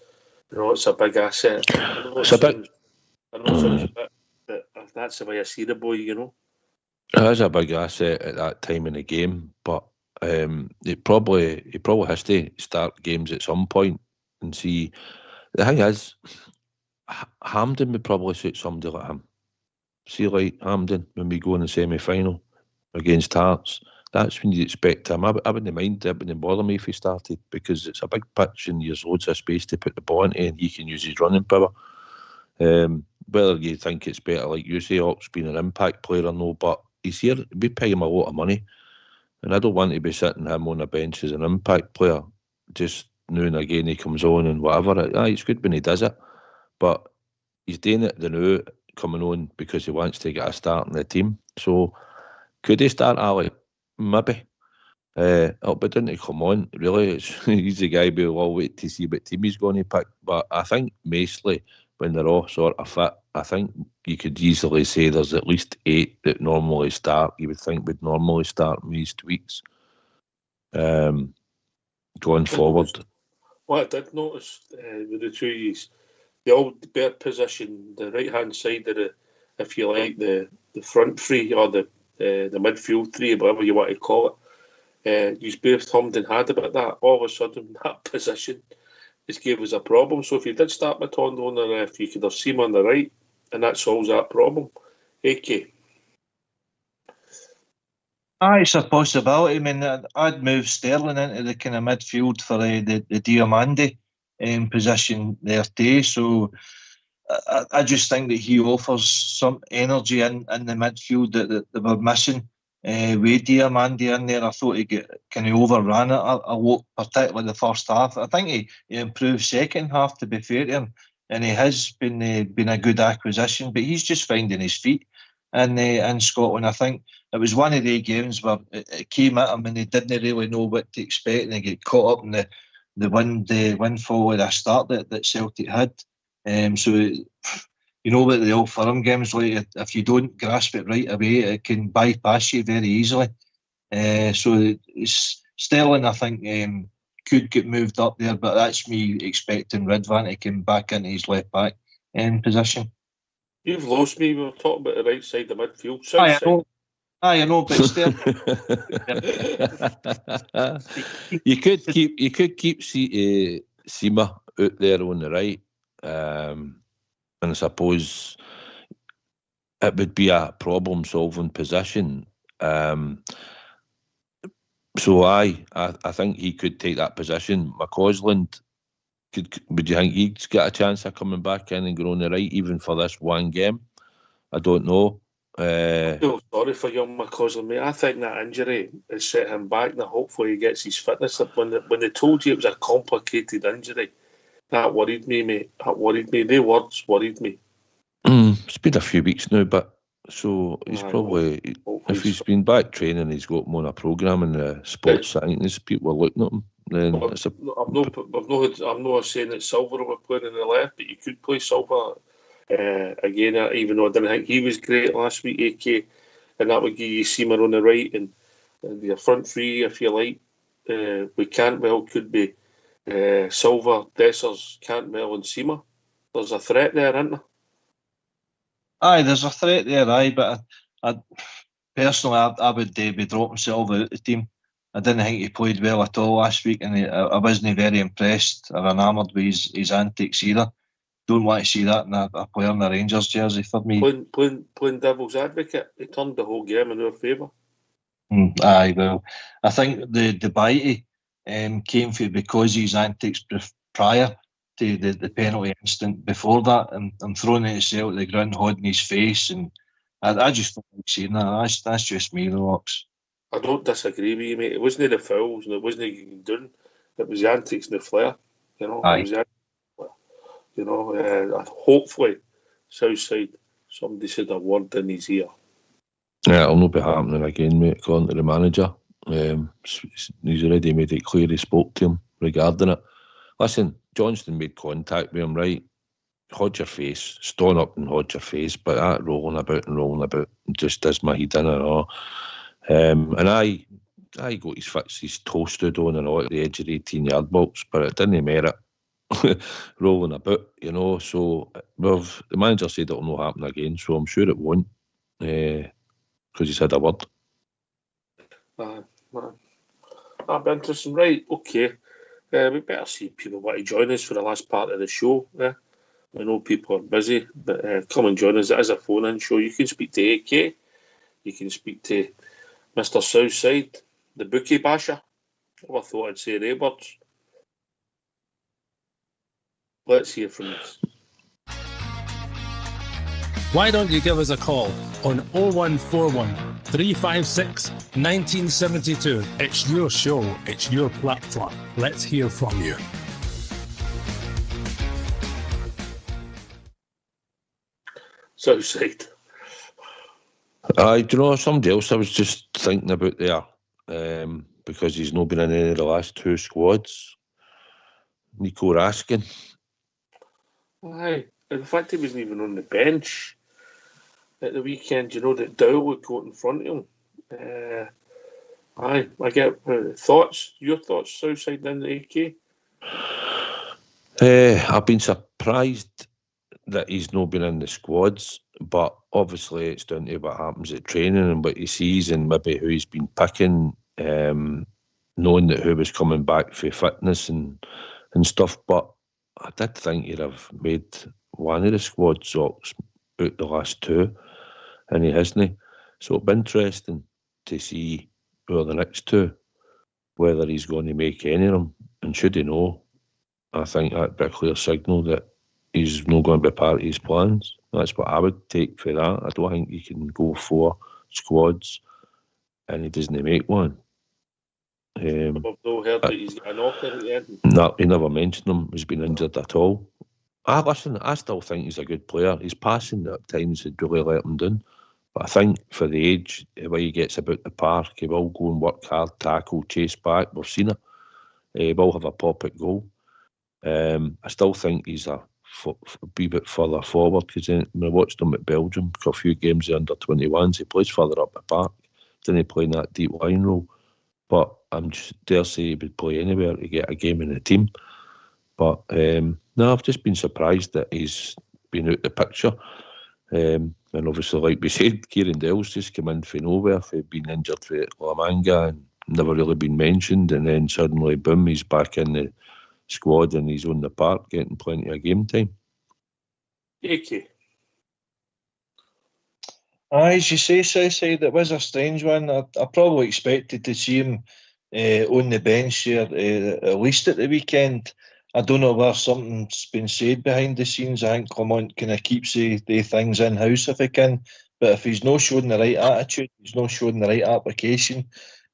Speaker 2: It's a big asset. It's a bit. I know it sounds a bit, but that's the way I see the boy, It
Speaker 1: is a big asset at that time in the game, but he probably has to start games at some point and see. The thing is, Hampden would probably suit somebody like him. See, like Hampden, when we go in the semi-final against Hearts, that's when you expect him. I wouldn't mind, it wouldn't bother me if he started, because it's a big pitch and there's loads of space to put the ball into, and he can use his running power. Whether you think it's better, like you say, Ox being an impact player or no, but he's here, we pay him a lot of money, and I don't want to be sitting him on a bench as an impact player, just now and again he comes on and whatever. It's good when he does it, but he's doing it now, coming on because he wants to get a start in the team. So could he start Ali? Maybe. It'll be down to come on, really. He's the guy we'll all wait to see what team he's going to pick, but I think mostly when they're all sort of fit, I think you could easily say there's at least 8 that normally start. You would think would normally start in these weeks going forward.
Speaker 2: What I did notice with the two years, they all bear position the right hand side of the, if you like, the front three or the midfield three, whatever you want to call it. You both hummed and had about that. All of a sudden, that position just gave us a problem. So if you did start Matondo on the left, you could have Sima on the right, and that solves that problem. AK.
Speaker 3: It's a possibility. I mean, I'd move Sterling into the kind of midfield for the Diamandi position there too. So I just think that he offers some energy in the midfield that we're missing. with Diamandi in there. I thought he kind of overran it a lot, particularly the first half. I think he improved second half, to be fair to him, and he has been a good acquisition, but he's just finding his feet in Scotland. I think it was one of the games where it came at him and he didn't really know what to expect, and he got caught up in the windfall of a start that Celtic had. So you know what the old firm games like, if you don't grasp it right away, it can bypass you very easily. So Sterling, I think, could get moved up there, but that's me expecting Ridvan to come back into his left back position.
Speaker 2: You've lost me. We were talking about the right side of midfield.
Speaker 3: I know, but Sterling.
Speaker 1: You could keep Sima out there on the right. And I suppose it would be a problem-solving position. So I think he could take that position. McCausland, would you think he's got a chance of coming back in and going on the right, even for this one game? I don't know.
Speaker 2: I feel sorry for young McCausland, mate. I think that injury has set him back. Now, hopefully he gets his fitness up. When they told you it was a complicated injury, that worried me, mate. That worried me. The words worried me.
Speaker 1: It's been a few weeks now, but so he's probably, if he's been back training, he's got him on a programme in the sports science, people are looking at him. Then
Speaker 2: I'm not saying that Silver will be playing in the left, but you could play Silver again, even though I didn't think he was great last week, AK, and that would give you Sima on the right, and your front three, if you like, with Cantwell could be Silver, Dessers, Cantwell and Sima. There's a threat there, isn't there?
Speaker 3: Aye, there's a threat there, but I personally, I would be dropping Silva out the team. I didn't think he played well at all last week, and I wasn't very impressed or enamoured with his antics either. Don't want to see that in a player in the Rangers jersey for me.
Speaker 2: Playing devil's advocate, he turned the whole game in our favour.
Speaker 3: Aye, well, I think the debate came from because his antics prior to the penalty incident before that, and throwing it at the ground, holding his face, and I just don't like seeing that. That's just me, Locks.
Speaker 2: I don't disagree with you, mate. It wasn't the fouls, and it wasn't doing. It was the antics and the flair. You know,
Speaker 3: aye.
Speaker 2: It was the you know, hopefully, Southside, somebody said a word in his ear.
Speaker 1: Yeah, it'll not be happening again, mate, according to the manager. He's already made it clear he spoke to him regarding it. Listen, Johnston made contact with him, right? Hold your face, stand up and hold your face, but that rolling about just does my head in and all. And I got his toe stood on and all at the edge of the 18-yard box, but it didn't merit rolling about, you know. So the manager said it'll not happen again, so I'm sure it won't, because he's had a word.
Speaker 2: That'll be interesting, right? Okay. We better see if people want to join us for the last part of the show. I know people are busy, but come and join us. It is a phone-in show. You can speak to AK. You can speak to Mr. Southside, the bookie basher. I thought I'd say the words. Let's hear from us.
Speaker 4: Why don't you give us a call on 0141 356 1972? It's your show, it's your platform. Let's hear from you.
Speaker 2: Southside.
Speaker 1: Do you know somebody else I was just thinking about there? Because he's not been in any of the last two squads. Nico Raskin.
Speaker 2: Aye. In fact, he wasn't even on the bench at the weekend. You know that Dow would go in front of him. I get thoughts. Your thoughts, Southside in the AK?
Speaker 1: I've been surprised that he's not been in the squads, but obviously it's down to what happens at training and what he sees and maybe who he's been picking, knowing that who was coming back for fitness and stuff. But I did think he'd have made one of the squad socks out the last two, and he hasn't. So it'll be interesting to see who are the next two, whether he's going to make any of them. And should he know, I think that'd be a clear signal that he's not going to be part of his plans. That's what I would take for that. I don't think you can go 4 squads and he doesn't make one.
Speaker 2: I've not heard that he's got a knocker at the end.
Speaker 1: No, he never mentioned him. He's been injured at all. Listen, I still think he's a good player. His passing at times had really let him down. But I think for the age, the way he gets about the park, he will go and work hard, tackle, chase back. We've seen it. He will have a pop at goal. I still think he's a wee bit further forward, because I watched him at Belgium for a few games of under-21s. He plays further up the park. Didn't play in that deep line role. But I'm just dare say he would play anywhere to get a game in the team. But no, I've just been surprised that he's been out the picture. And obviously, like we said, Kieran Dell's just come in from nowhere. He'd been injured for La Manga and never really been mentioned. And then suddenly, boom, he's back in the squad and he's on the park getting plenty of game time.
Speaker 2: Akey.
Speaker 3: As you say, Southside, it was a strange one. I probably expected to see him on the bench here, at least at the weekend. I don't know where something's been said behind the scenes. I think Clement kind of keeps the things in-house if he can. But if he's not showing the right attitude, he's not showing the right application,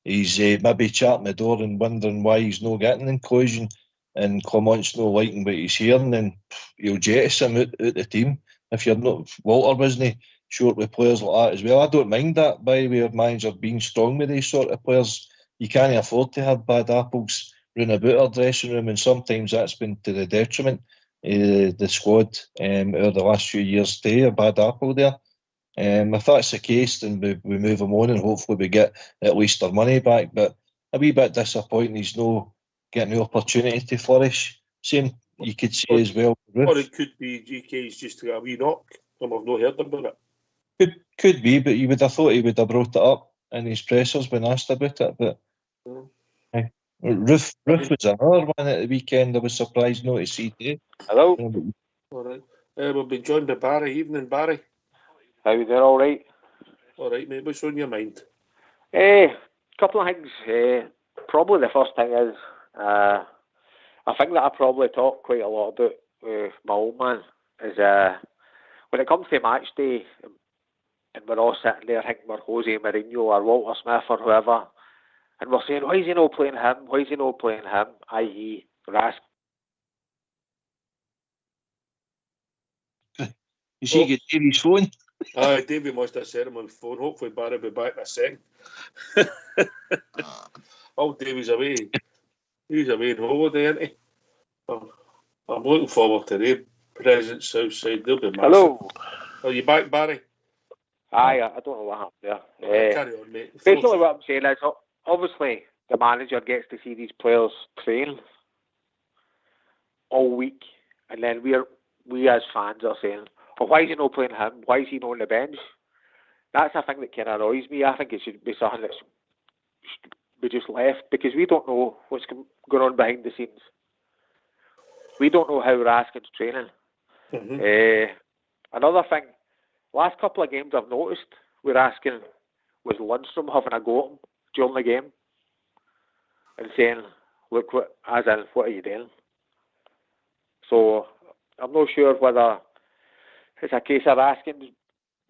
Speaker 3: he's maybe chatting the door and wondering why he's not getting inclusion, and Clement's not liking what he's hearing, then he'll jettison him out the team. If you're not, Walter wasn't short with players like that as well. I don't mind that, by the way, of manager being strong with these sort of players. You can't afford to have bad apples run about our dressing room, and sometimes that's been to the detriment of the squad over the last few years too, a bad apple there. If that's the case, then we move him on and hopefully we get at least our money back. But a wee bit disappointing he's not getting the opportunity to flourish. Same you could say as well.
Speaker 2: Or it could be GK's just got a wee knock and we've not heard about it.
Speaker 3: Could be, but you would have thought he would have brought it up in his pressers when asked about it. But Roof was another one at the weekend. I was surprised not to see too.
Speaker 11: Hello.
Speaker 2: All right. We've been joined by Barry. Evening, Barry.
Speaker 11: How you doing? All right.
Speaker 2: All right, mate. What's on your mind?
Speaker 11: Couple of things. Probably the first thing is I think that I probably talk quite a lot about with my old man is when it comes to match day and we're all sitting there thinking we're Jose Mourinho or Walter Smith or whoever, and we're saying, why is he not playing him? Why is he not playing him? I.e. Raskin.
Speaker 3: You see, get Davy's phone.
Speaker 2: Davy must have said him on the phone. Hopefully Barry will be back in a second. Oh, Davy's away. He's away on holiday, isn't he? I'm looking forward to their presence Southside. They'll be massive.
Speaker 11: Hello.
Speaker 2: Are you back, Barry?
Speaker 11: Aye, I don't know what happened there.
Speaker 2: Carry on, mate.
Speaker 11: Basically what I'm saying is, obviously, the manager gets to see these players train all week, and then we as fans are saying, well, why is he not playing him? Why is he not on the bench? That's a thing that kind of annoys me. I think it should be something that should be just left, because we don't know what's going on behind the scenes. We don't know how Raskin's training.
Speaker 2: Mm-hmm.
Speaker 11: Another thing, last couple of games I've noticed with Raskin was Lundstrom having a go at him during the game and saying, look, what are you doing? So I'm not sure whether it's a case of Raskin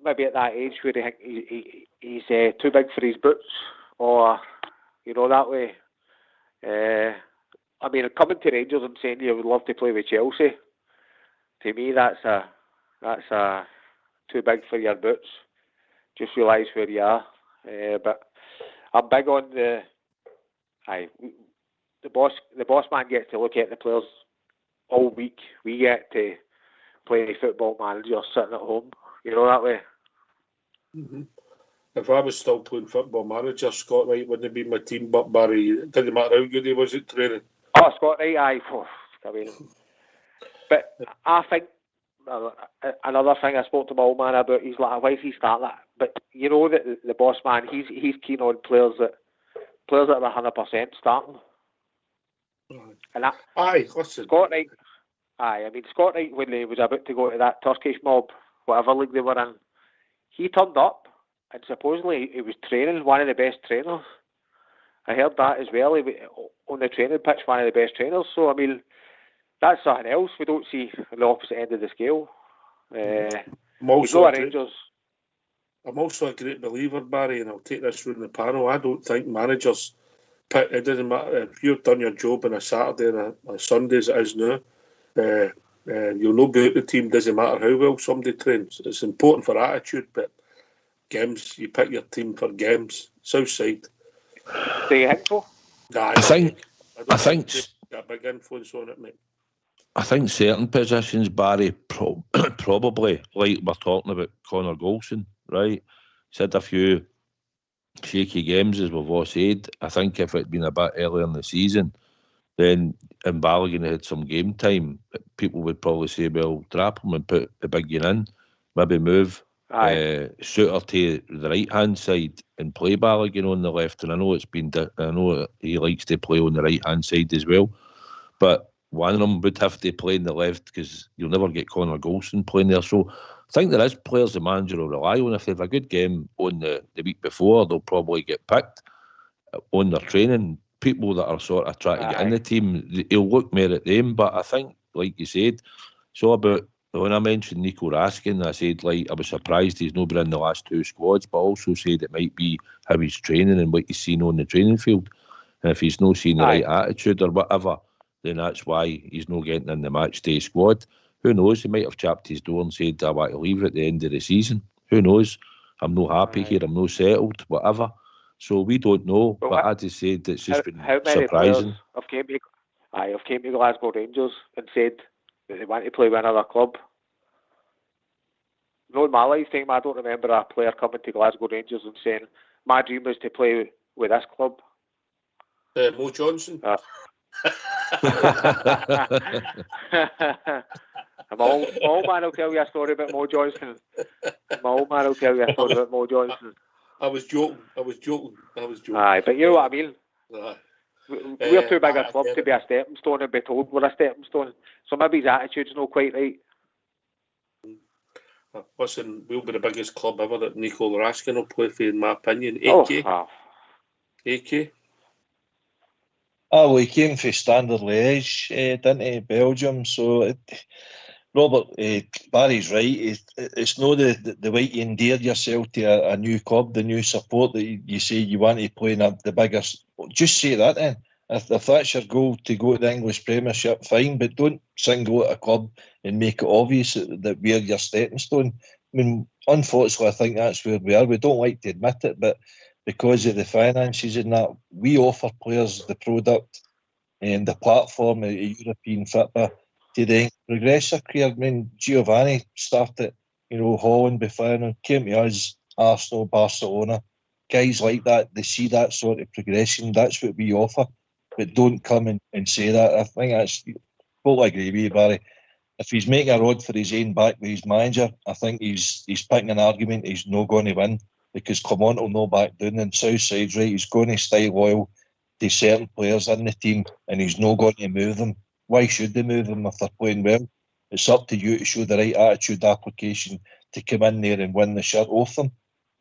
Speaker 11: maybe at that age where he's too big for his boots, or, that way. I mean, coming to Rangers and saying you would love to play with Chelsea, to me that's too big for your boots. Just realise where you are. But I'm big on the boss man gets to look at the players all week. We get to play Football Manager sitting at home. That way.
Speaker 2: Mm-hmm. If I was still playing Football Manager, Scott Wright wouldn't have been my team, but Barry, it didn't matter how good he was at training.
Speaker 11: Oh, Scott Wright, aye. I mean, but I think another thing I spoke to my old man about, he's like, why is he start that? But that the boss man, he's keen on players that are 100% starting. And
Speaker 2: listen.
Speaker 11: Scott Wright, Scott Wright, when he was about to go to that Turkish mob, whatever league they were in, he turned up and supposedly he was training, one of the best trainers. I heard that as well. He was on the training pitch, one of the best trainers. So, I mean, that's something else we don't see on the opposite end of the scale. He's not a Rangers.
Speaker 2: I'm also a great believer, Barry, and I'll take this from the panel. I don't think managers pick. It doesn't matter if you've done your job on a Saturday and a Sunday as it is now. You'll not be out the team. Doesn't matter how well somebody trains. It's important for attitude, but games, you pick your team for games. Southside.
Speaker 11: Do you think so?
Speaker 2: Nah,
Speaker 1: I think
Speaker 2: got a big influence on it, mate.
Speaker 1: I think certain positions, Barry, probably, like we're talking about Connor Golson, right? He's had a few shaky games, as we've all said. I think if it had been a bit earlier in the season, then and Balogun had some game time, people would probably say, well, drop him and put the big one in. Maybe move Souttar to the right-hand side and play Balogun on the left. And I know I know he likes to play on the right-hand side as well. But one of them would have to play in the left because you'll never get Connor Golson playing there. So I think there is players the manager will rely on. If they have a good game on the week before, they'll probably get picked on their training. People that are sort of trying to get in the team, he'll look more at them. But I think, like you said, it's all about, when I mentioned Nico Raskin, I said, like, I was surprised he's not been in the last two squads, but also said it might be how he's training and what he's seen on the training field. And if he's not seen the right attitude or whatever, then that's why he's not getting in the match day squad. Who knows? He might have chapped his door and said, I want to leave at the end of the season. Who knows? I'm not happy here. I'm not settled, whatever. So we don't know. But I just said it's just been surprising.
Speaker 11: I've came to Glasgow Rangers and said that they want to play with another club. No, in my lifetime, I don't remember a player coming to Glasgow Rangers and saying, my dream is to play with this club.
Speaker 2: Mo Johnson.
Speaker 11: My old man will tell you a story about Mo Johnson.
Speaker 2: I was joking.
Speaker 11: Aye, but you know what I mean. We're too big a club to be a stepping stone and be told we're a stepping stone. So maybe his attitude's not quite right.
Speaker 2: Listen, we'll be the biggest club ever that Nico Raskin will play for, in my opinion. 8K. 8K.
Speaker 3: Oh, well, he came for Standard Liège, didn't he, Belgium? So, Robert, Barry's right. It's not the way you endear yourself to a new club, the new support that you say you want to play in the biggest. Just say that then. If that's your goal to go to the English Premiership, fine, but don't single out a club and make it obvious that we're your stepping stone. I mean, unfortunately, I think that's where we are. We don't like to admit it, but because of the finances and that, we offer players the product and the platform, a European football, to then progress their career. I mean, Giovanni started, Holland before and came to us, Arsenal, Barcelona. Guys like that, they see that sort of progression. That's what we offer. But don't come and say that. I think that's, totally agree with you, Barry. If he's making a rod for his own back with his manager, I think he's picking an argument he's not going to win, because Clement will no back down, and Southside's right. He's going to stay loyal to certain players in the team, and he's not going to move them. Why should they move them if they're playing well? It's up to you to show the right attitude application to come in there and win the shirt off them.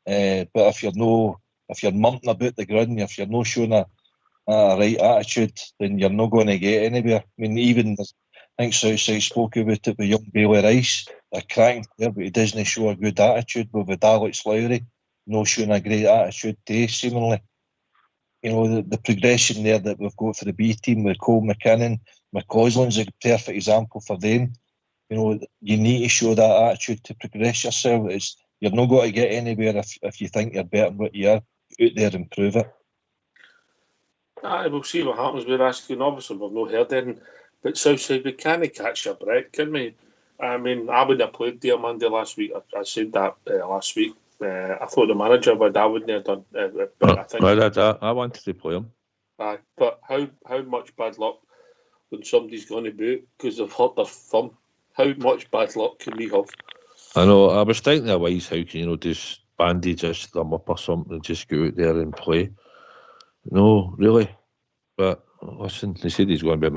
Speaker 3: But if you're mumping about the ground, if you're not showing a right attitude, then you're not going to get anywhere. I mean, even I think Southside spoke about it with young Bailey Rice, a cracking player, but he doesn't show a good attitude. But with Alex Lowry, no showing a great attitude today, seemingly. The progression there that we've got for the B team with Cole McKinnon, McCausland's a perfect example for them. You need to show that attitude to progress yourself. You're not going to get anywhere if you think you're better than what you are. Out there and prove it.
Speaker 2: We'll see what happens with Raskin. Obviously, we've not heard anything. But Southside, we can't catch your breath, can we? I mean, I wouldn't have played there Monday last week. I said that last week. I thought the manager would. I wouldn't have done. But I think
Speaker 1: I wanted to play him.
Speaker 2: But how much bad luck when somebody's going to boot because they've hurt their thumb? How much bad luck can we have?
Speaker 1: I know. I was thinking of ways how can just bandage his thumb up or something and just go out there and play. No, really. But listen, they said he's going to be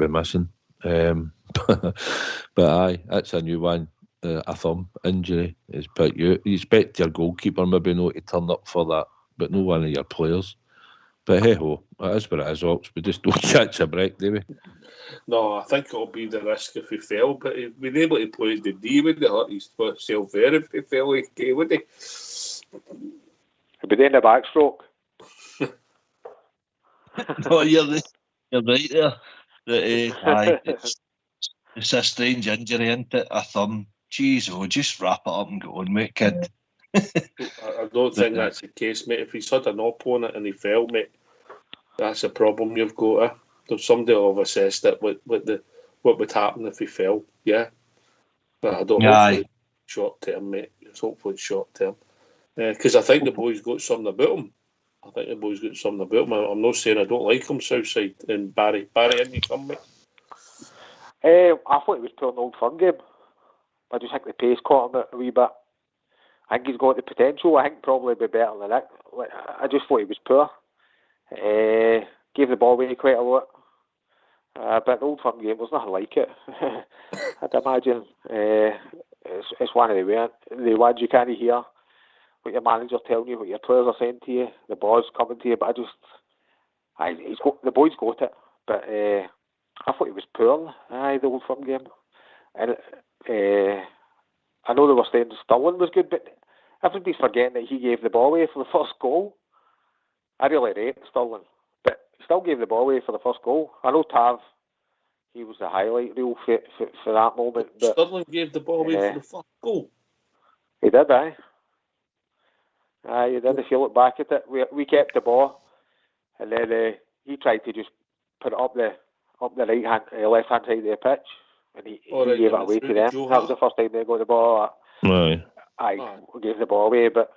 Speaker 1: missing. But aye, that's a new one. A thumb injury is put you. You expect your goalkeeper maybe not to turn up for that, but no one of your players. But hey ho, that is what it is, Ox. We just don't catch a break, do we?
Speaker 2: No, I think it'll be the risk if he fell, but he'd been able to play at Dundee, would he hurt himself there if he fell, okay, would he?
Speaker 11: He'd be doing the backstroke.
Speaker 3: No, you're right there. Aye, it's a strange injury, isn't it? A thumb. Jeez, oh, just wrap it up and go on, mate, kid.
Speaker 2: I don't think that's the case, mate. If he's had an opponent and he fell, mate, that's a problem you've got. Somebody will have assessed it, what would happen if he fell, yeah. But I don't know short term, mate. It's hopefully short term. Because I think the boys got something about him. I'm not saying I don't like him, Southside and Barry. Barry, in you come, mate?
Speaker 11: I thought he was pulling Old Firm game. I just think the pace caught him a wee bit. I think he's got the potential. I think probably be better than that. I just thought he was poor. Gave the ball away quite a lot. But the Old Firm game, there's nothing like it. I'd imagine it's one of the ones you can't hear what your manager's telling you, what your players are saying to you, the boys coming to you. But the boys got it. But I thought he was poor. The Old Firm game. And I know they were saying Stirling was good, but everybody's forgetting that he gave the ball away for the first goal. I really rate Stirling, but he still gave the ball away for the first goal. I know Tav, he was the highlight reel for that moment. But
Speaker 2: Stirling gave the ball away for the first goal?
Speaker 11: He did, aye. He did. If you look back at it, we kept the ball, and then he tried to just put it up the left hand side of the pitch. And he gave it away to them. That was the first time they got the ball.
Speaker 1: Right.
Speaker 11: We gave the ball away, but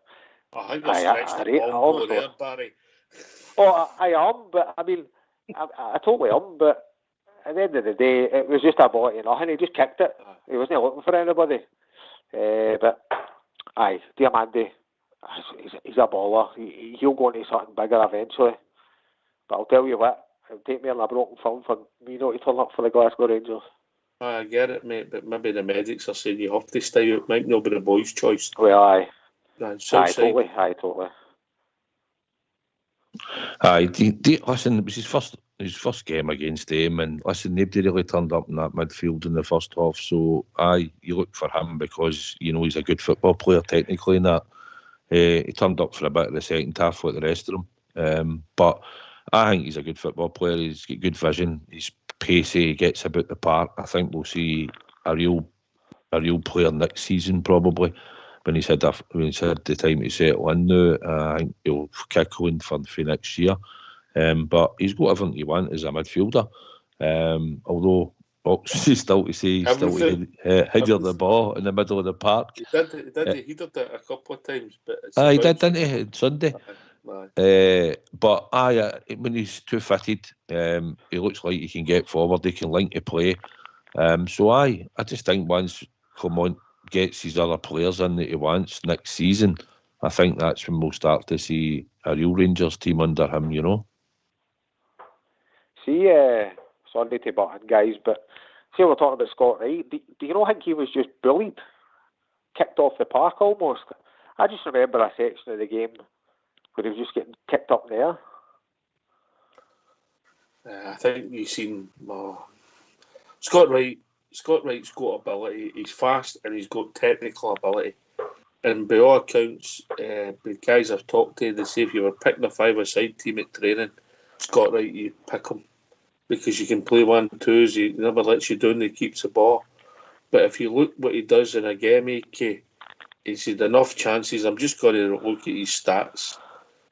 Speaker 2: I think I rate it there, Barry.
Speaker 11: Oh, I am, but I mean, I totally am, but at the end of the day, it was just a ball to nothing. He just kicked it. He wasn't looking for anybody. But Diamandi, he's a baller. He'll go into something bigger eventually. But I'll tell you what, it'll take me in a broken film for me not to turn up for the Glasgow Rangers.
Speaker 2: I get it, mate, but maybe the medics are saying you have to stay out. Might not be the boys' choice.
Speaker 11: Well, aye.
Speaker 2: Totally.
Speaker 1: Listen, it was his first game against them, and listen, nobody really turned up in that midfield in the first half. So, you look for him because he's a good football player technically. In that, he turned up for a bit of the second half like the rest of them. But I think he's a good football player. He's got good vision. He's pacey, he gets about the park. I think we'll see a real player next season probably when he's had the time to settle in now. I think he'll kick on for next year. But he's got everything you want as a midfielder. Although he's still to say header the ball in the middle of the park.
Speaker 2: He did it a couple of times, but
Speaker 1: he did, didn't he, on Sunday? But when he's too fitted, he looks like he can get forward, he can link to play. So I just think once Clement gets his other players in that he wants next season, I think that's when we'll start to see a real Rangers team under him,
Speaker 11: See, Sunday to button, guys, but see, we're talking about Scott Wright. Do you not think he was just bullied? Kicked off the park almost? I just remember a section of the game where he was just getting kicked up in the air.
Speaker 2: I think you've seen Scott Wright. Scott Wright's got ability. He's fast and he's got technical ability. And by all accounts, the guys I've talked to, they say if you were picking a five-a-side team at training, Scott Wright, you pick him because you can play 1-2s. He never lets you down. He keeps the ball. But if you look what he does in a game, he's had enough chances. I'm just going to look at his stats.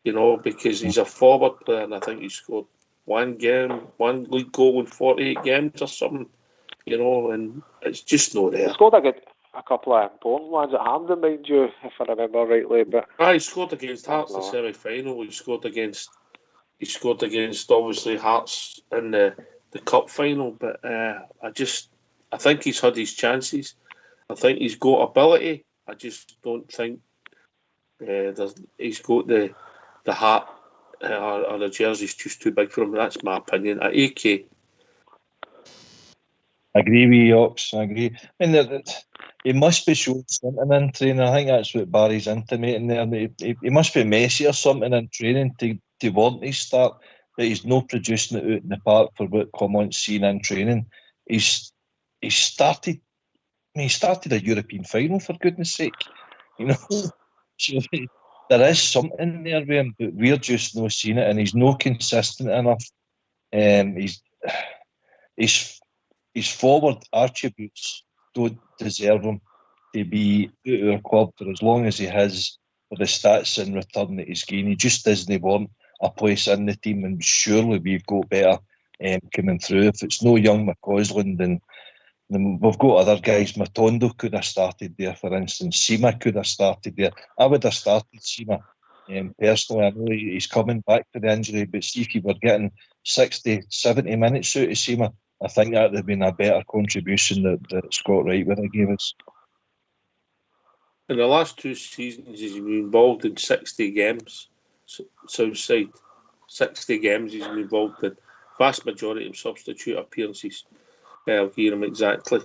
Speaker 2: Because he's a forward player, and I think he scored one league goal in 48 games or something, and it's just not there.
Speaker 11: He scored a couple of important ones at Hampden, mind you, if I remember rightly. But
Speaker 2: he scored against Hearts in the semi-final. He scored against obviously Hearts in the cup final. But I think he's had his chances. I think he's got ability. I just don't think he's got the hat or the jersey's just too big for him. That's my opinion. At AK,
Speaker 3: I agree with you, Ox. I agree. I mean, he must be showing something in training. I think that's what Barry's intimating there. He must be messy or something in training to want to start that he's not producing it out in the park for what Clement's seen in training. He started a European final, for goodness sake. You know, so there is something there with him, but we're just not seeing it, and he's not consistent enough. His forward attributes don't deserve him to be out of our club for as long as he has, for the stats in return that he's gained. He just doesn't want a place in the team, and surely we've got better coming through. If it's no young McCausland, then we've got other guys. Matondo could have started there, for instance. Sima could have started there. I would have started Sima. Personally, I know he's coming back for the injury, but see if you were getting 60, 70 minutes out of Sima, I think that would have been a better contribution that Scott Wright would have gave us.
Speaker 2: In the last 2 seasons, he's been involved in 60 games. Southside, 60 games he's been involved in. Vast majority of substitute appearances. I'll hear him exactly.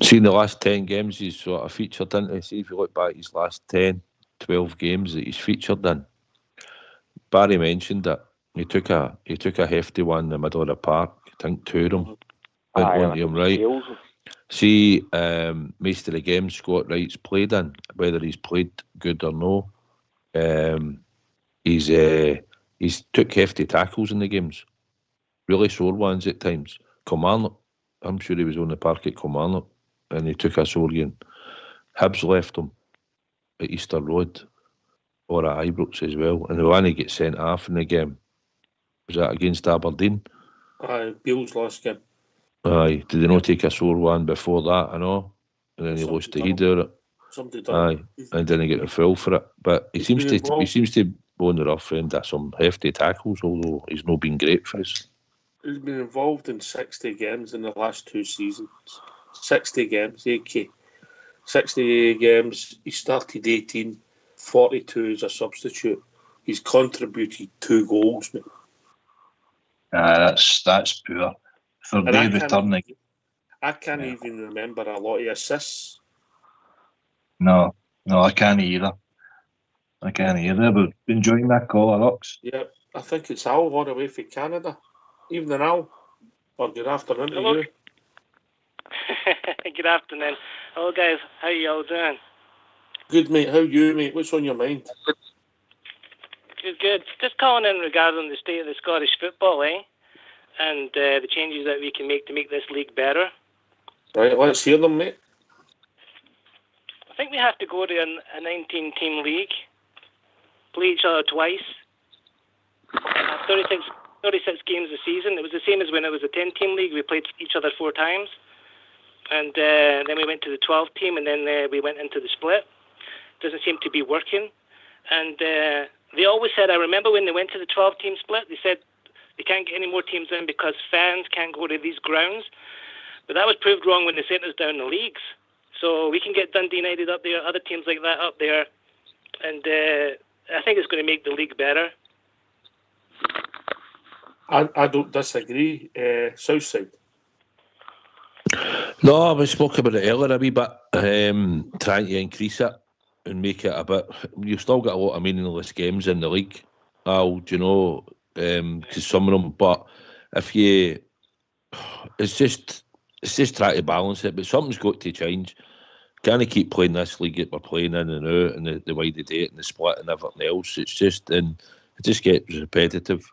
Speaker 1: See, in the last 10 games he's sort of featured in. See, if you look back his last 10, 12 games that he's featured in. Barry mentioned that he took a hefty one in the middle of the park. I think 2 of them went onto him, right? See, most of the games Scott Wright's played in, whether he's played good or no, he's took hefty tackles in the games, really sore ones at times. Kilmarnock, I'm sure he was on the park at Kilmarnock, and he took a sore game. Hibs left him at Easter Road or at Ibrox as well, and the one he gets sent off in the game was that against Aberdeen.
Speaker 2: Beale's last game.
Speaker 1: Aye, did they not take a sore one before that? I know, and then he lost the head out of it. Aye, and didn't get the full for it. But he seems to be on the rough end of some hefty tackles, although he's not been great for us.
Speaker 2: He's been involved in 60 games in the last 2 seasons. 60 games, AK. 60 games. He started 18, 42 as a substitute. He's contributed 2 goals, mate.
Speaker 3: That's poor. For Dave returning.
Speaker 2: I can't even remember a lot of assists.
Speaker 3: No, I can't either. But enjoying that call, Alex.
Speaker 2: Yeah, I think it's Al all the way from Canada. Evening, Al. Or good afternoon to you.
Speaker 12: Good afternoon. Hello, guys. How you all doing?
Speaker 2: Good, mate. How you, mate? What's on your mind?
Speaker 12: Good. Just calling in regarding the state of the Scottish football, and the changes that we can make to make this league better.
Speaker 2: Right, let's hear them, mate.
Speaker 12: I think we have to go to a 19-team league, play each other twice, 36 games a season. It was the same as when it was a 10-team league. We played each other 4 times, and then we went to the 12-team, and then we went into the split. Doesn't seem to be working. And they always said, I remember when they went to the 12-team split, they said they can't get any more teams in because fans can't go to these grounds. But that was proved wrong when they sent us down the leagues. So we can get Dundee United up there, other teams like that up there, and I think it's going to make the league better.
Speaker 2: I don't disagree. Southside.
Speaker 1: No, we spoke about it earlier a wee bit, trying to increase it and make it a bit. You've still got a lot of meaningless games in the league, Al, do you know, because some of them. But if you, it's just trying to balance it. But something's got to change. Can't keep playing this league that we're playing in and out, and the way they do it and the split and everything else. It's just, and it just gets repetitive.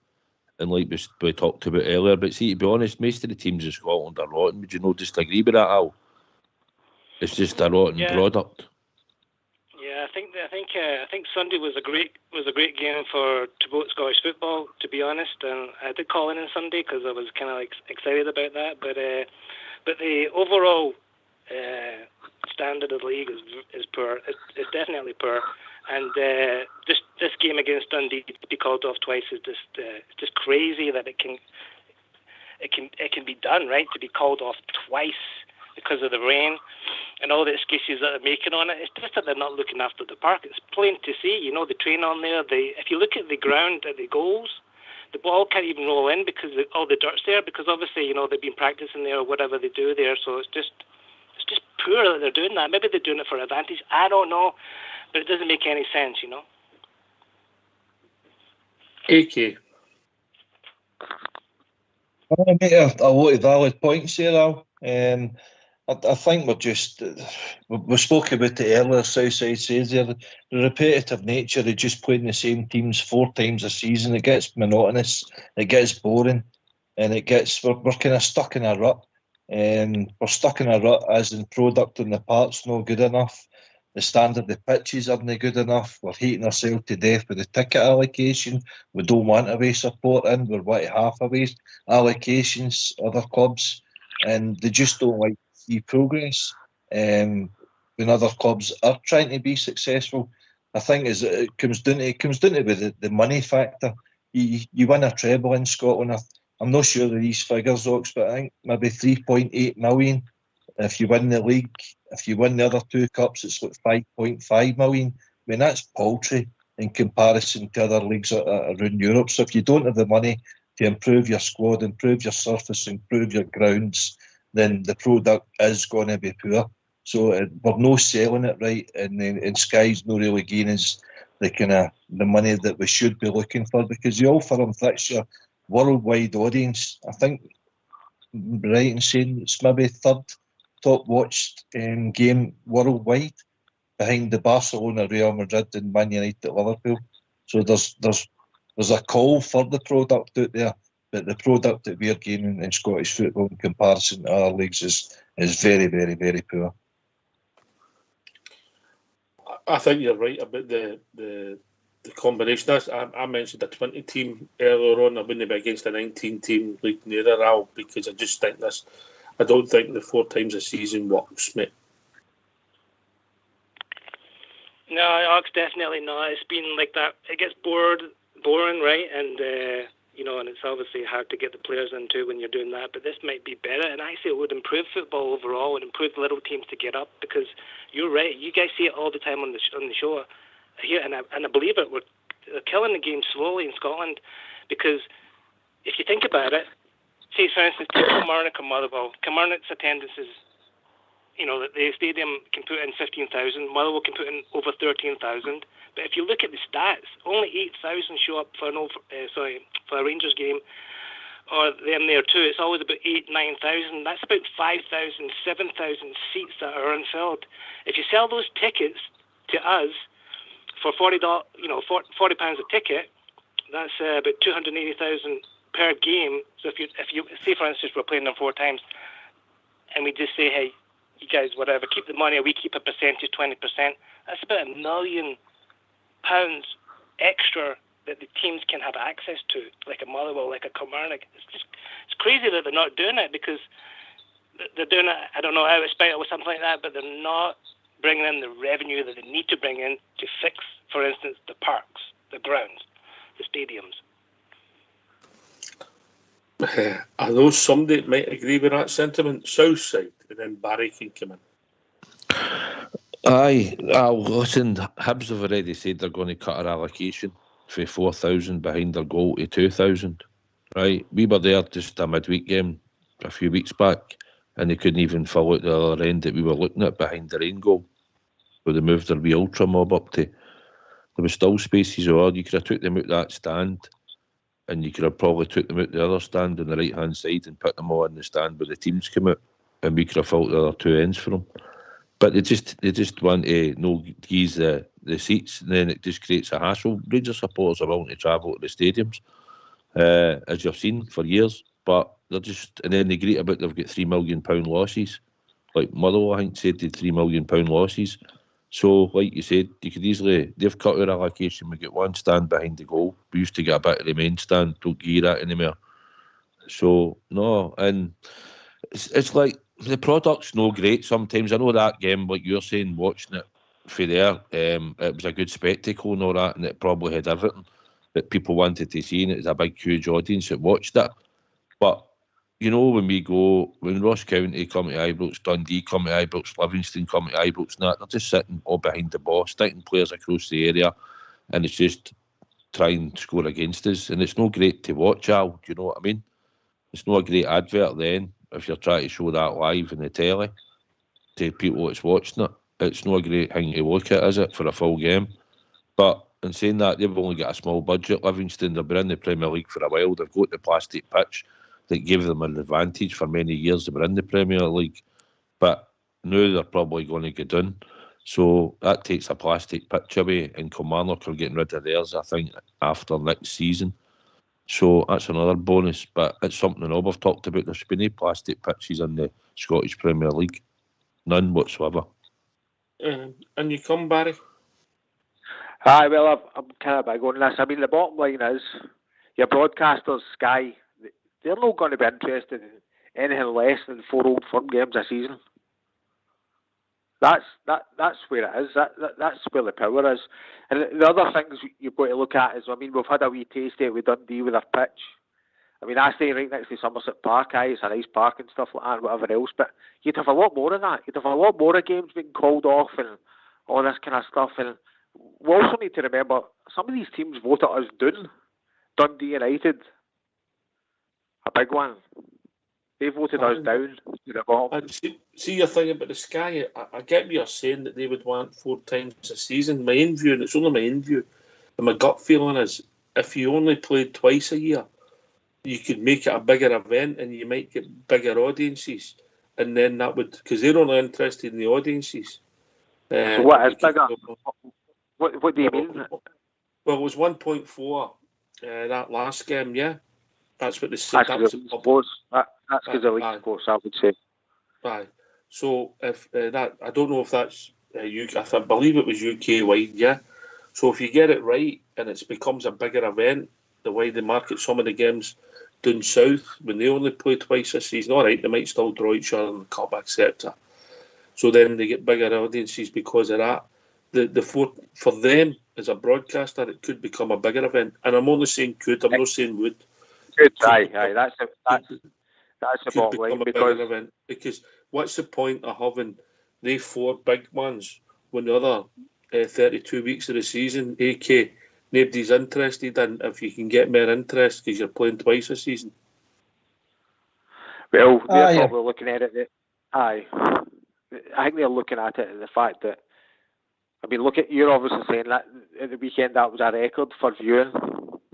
Speaker 1: And like we talked about earlier, but see, to be honest, most of the teams in Scotland are rotten. Would you not disagree with that, Al? It's just a rotten product.
Speaker 12: Yeah, I think Sunday was a great game to promote Scottish football. To be honest, and I did call in on Sunday because I was kind of like excited about that. But the overall standard of the league is poor. It's definitely poor. And this game against Dundee to be called off twice is just crazy that it can be done, right? To be called off twice because of the rain and all the excuses that they're making on it. It's just that they're not looking after the park. It's plain to see, the train on there. If you look at the ground at the goals, the ball can't even roll in because all the dirt's there. Because obviously, they've been practicing there or whatever they do there. So it's just poor that they're doing that. Maybe they're doing it for advantage. I don't know. But it doesn't make any sense,
Speaker 2: AK.
Speaker 3: I make a lot of valid points here, Al. I think we spoke about it earlier. Southside says there, the repetitive nature of just playing the same teams 4 times a season, it gets monotonous, it gets boring, and we're kind of stuck in a rut. We're stuck in a rut as in product on the parts not good enough. The standard of the pitches aren't good enough. We're hating ourselves to death with the ticket allocation. We don't want away support in. We're what, half away allocations, other clubs, and they just don't like to see progress. When other clubs are trying to be successful, I think it comes down to the money factor. You win a treble in Scotland. I'm not sure of these figures, Ox, but I think maybe 3.8 million. If you win the league, if you win the other 2 cups, it's like 5.5 million. I mean, that's paltry in comparison to other leagues around Europe. So if you don't have the money to improve your squad, improve your surface, improve your grounds, then the product is going to be poor. So we're not selling it right, and Sky's not really gaining the money that we should be looking for, because the Old Firm fixture worldwide audience, I think, right in saying it's maybe 3rd top watched game worldwide, behind the Barcelona, Real Madrid and Man United at Liverpool. So there's a call for the product out there, but the product that we're gaining in Scottish football in comparison to other leagues is very, very, very poor.
Speaker 2: I think you're right about the combination. I mentioned a 20 team earlier on. I wouldn't be against a 19 team league neither, Al, because I just think I don't think the 4 times a season works, mate.
Speaker 12: No, definitely not. It's been like that. It gets boring, right? And and it's obviously hard to get the players into when you're doing that. But this might be better, and I say it would improve football overall and improve little teams to get up. Because you're right, you guys see it all the time on the show here, and I believe it. We're killing the game slowly in Scotland, because if you think about it, say for instance, take Kilmarnock or Motherwell. Kilmarnock's attendance is, the stadium can put in 15,000. Motherwell can put in over 13,000. But if you look at the stats, only 8,000 show up for for a Rangers game, or them there too. It's always about 8,000-9,000. That's about 5,000, 7,000 seats that are unfilled. If you sell those tickets to us for £40 a ticket, that's about 280,000 per game. So if you say, for instance, we're playing them 4 times, and we just say, hey, you guys, whatever, keep the money, or we keep a percentage, 20%. That's about £1 million extra that the teams can have access to, like a Motherwell, like a Kilmarnock. It's crazy that they're not doing it, because they're doing it, I don't know, out of spite or something like that, but they're not bringing in the revenue that they need to bring in to fix, for instance, the parks, the grounds, the stadiums.
Speaker 2: I know somebody might agree with that sentiment, Southside, and then Barry can come in.
Speaker 1: Aye, listen, Hibs have already said they're going to cut our allocation from 4,000 behind their goal to 2,000. Right, we were there just a midweek game a few weeks back, and they couldn't even fill out the other end that we were looking at behind the rain goal, where they moved their wee ultra mob up to. There was still spaces, or you could have took them out that stand, and you could have probably took them out the other stand on the right hand side and put them all in the stand where the teams come out, and we could have filled the other 2 ends for them. But they just want to use the seats, and then it just creates a hassle. Rangers supporters are willing to travel to the stadiums, as you've seen for years, but and then they greet about they've got £3 million losses. Like Motherwell, I think, said they had £3 million losses. So, like you said, you could easily, they've cut our allocation. We get 1 stand behind the goal. We used to get a bit of the main stand, don't get that anymore. So, no, and it's like, the product's no great sometimes. I know that game, like you're saying, watching it for there, it was a good spectacle and all that, and it probably had everything that people wanted to see, and it was a big, huge audience that watched it. But, when Ross County come to Ibrox, Dundee come to Ibrox, Livingston come to Ibrox, and that, they're just sitting all behind the ball, sticking players across the area, and it's just trying to score against us, and it's no great to watch, Al, do you know what I mean? It's not a great advert then, if you're trying to show that live in the telly to people that's watching it. It's not a great thing to look at, is it, for a full game? But in saying that, they've only got a small budget. Livingston, they've been in the Premier League for a while. They've got the plastic pitch. that gave them an advantage for many years. They were in the Premier League, but now they're probably going to go down. So that takes a plastic pitch away, and Kilmarnock are getting rid of theirs, I think, after next season. So that's another bonus, but it's something that we've talked about. There's been no plastic pitches in the Scottish Premier League. None whatsoever.
Speaker 2: And you come, Barry?
Speaker 11: Aye, well, I'm kind of big on this. I mean, the bottom line is, your broadcasters, Sky, they're not going to be interested in anything less than 4 Old Firm games a season. That's where it is. That's where the power is. And the other things you've got to look at is, I mean, we've had a wee taste of it with Dundee with their pitch. I mean, I stay right next to Somerset Park. It's a nice park and stuff like that and whatever else. But you'd have a lot more of that. You'd have a lot more of games being called off and all this kind of stuff. And we also need to remember, some of these teams voted us down. Dundee United, a big one. They voted us down to the bottom.
Speaker 2: See your thing about the Sky. I get what you're saying, that they would want 4 times a season. My own view, and it's only my own view, and my gut feeling is, if you only played twice a year, you could make it a bigger event and you might get bigger audiences. And then that would, because they're only interested in the audiences.
Speaker 11: So what is bigger? What do you mean?
Speaker 2: Well, it was 1.4 that last game, yeah. That's what they said.
Speaker 11: That's because of league sports, I would say.
Speaker 2: Aye. So if that, I don't know if that's I believe it was UK wide, yeah. So if you get it right and it becomes a bigger event, the way they market some of the games down south, when they only play twice a season, all right, they might still draw each other in the cup, etc. So then they get bigger audiences because of that. For them as a broadcaster, it could become a bigger event. And I'm only saying could. I'm not saying would.
Speaker 11: Good, aye. That's the bottom line,
Speaker 2: because what's the point of having the 4 big ones when the other 32 weeks of the season, AK, nobody's interested in, if you can get more interest because you're playing twice a season?
Speaker 11: Well, they're probably looking at it. I think they're looking at it the fact that, I mean, you're obviously saying that at the weekend that was a record for viewing,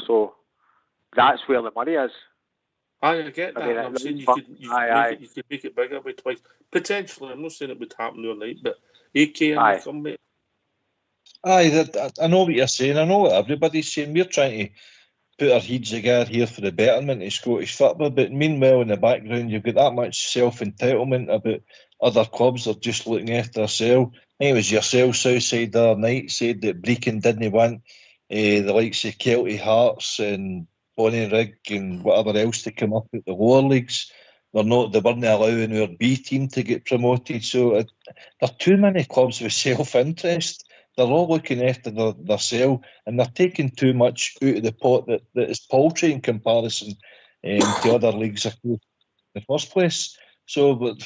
Speaker 11: so that's where the money is.
Speaker 2: I get that. I'm saying you could make it bigger by twice. Potentially, I'm not saying it would happen overnight, but AK and come, mate.
Speaker 3: Aye, I know what you're saying. I know what everybody's saying. We're trying to put our heads together here for the betterment of Scottish football, but meanwhile in the background you've got that much self-entitlement about other clubs that are just looking after themselves. I think it was yourself, Southside, the other night, said that Brecon didn't want the likes of Kelty Hearts and Bonnyrigg and whatever else to come up at the lower leagues. They weren't allowing our B team to get promoted. So there are too many clubs with self-interest. They're all looking after themselves, and they're taking too much out of the pot that is paltry in comparison to other leagues in the first place. So, but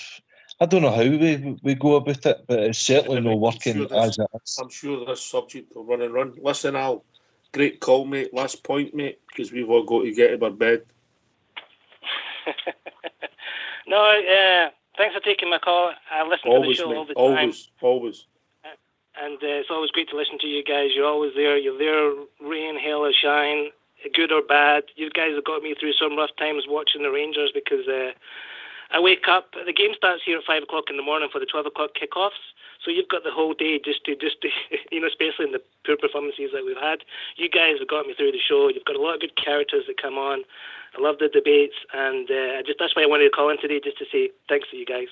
Speaker 3: I don't know how we go about it, but it's certainly not working as it is.
Speaker 2: I'm sure this subject will run and run. Listen, Al, great call, mate. Last point, mate, because we've all got to get to our bed.
Speaker 12: No, thanks for taking my call. I listen to the show, mate, all the time.
Speaker 2: Always.
Speaker 12: And it's always great to listen to you guys. You're always there. You're there, rain, hail, or shine, good or bad. You guys have got me through some rough times watching the Rangers because I wake up. The game starts here at 5 o'clock in the morning for the 12 o'clock kickoffs. So you've got the whole day just to especially in the poor performances that we've had. You guys have got me through the show. You've got a lot of good characters that come on. I love the debates, and that's why I wanted to call in today, just to say thanks to you guys.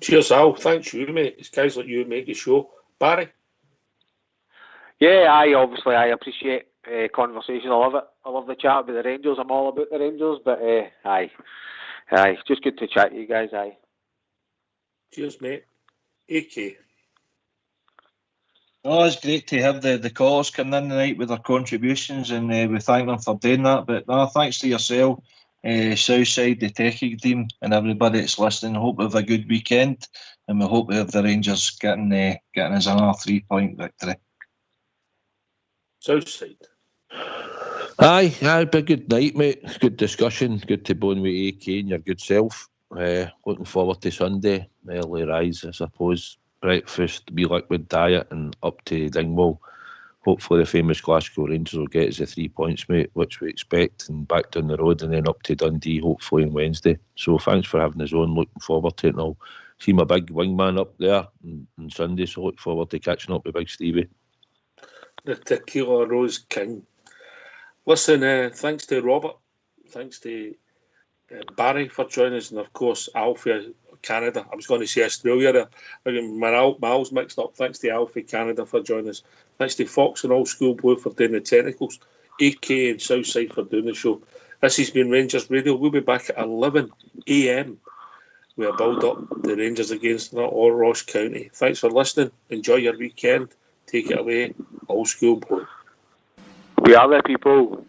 Speaker 2: Cheers, Al. Thanks you, mate. It's guys like you make the show. Barry?
Speaker 11: Yeah, I appreciate conversation. I love it. I love the chat with the Rangers. I'm all about the Rangers, but aye. It's just good to chat to you guys, aye.
Speaker 2: Cheers, mate. AK.
Speaker 3: Oh, it's great to have the callers come in tonight with their contributions, and we thank them for doing that. But no, thanks to yourself, Southside, the techie team, and everybody that's listening. Hope we have a good weekend, and we hope we have the Rangers getting us another 3-point victory.
Speaker 2: Southside.
Speaker 1: Aye, be a good night, mate. Good discussion. Good to bone with AK and your good self. Looking forward to Sunday. Early rise, I suppose. Breakfast, wee liquid diet, and up to Dingwall hopefully the famous Glasgow Rangers will get us the 3 points, mate, which we expect, and back down the road and then up to Dundee, hopefully on Wednesday. So thanks for having us on. Looking forward to it, and I'll see my big wingman up there on Sunday, so look forward to catching up with Big Stevie.
Speaker 2: The Tequila Rose King. Listen, thanks to Robert, thanks to Barry for joining us, and of course Alfie Canada. I was going to say Australia there. I got my miles mixed up. Thanks to Alfie Canada for joining us. Thanks to Fox and Old School Blue for doing the technicals. AK and Southside for doing the show. This has been Rangers Radio. We'll be back at 11 a.m. with a build up the Rangers against Ross County. Thanks for listening. Enjoy your weekend. Take it away. Old School Blue.
Speaker 11: We are the people.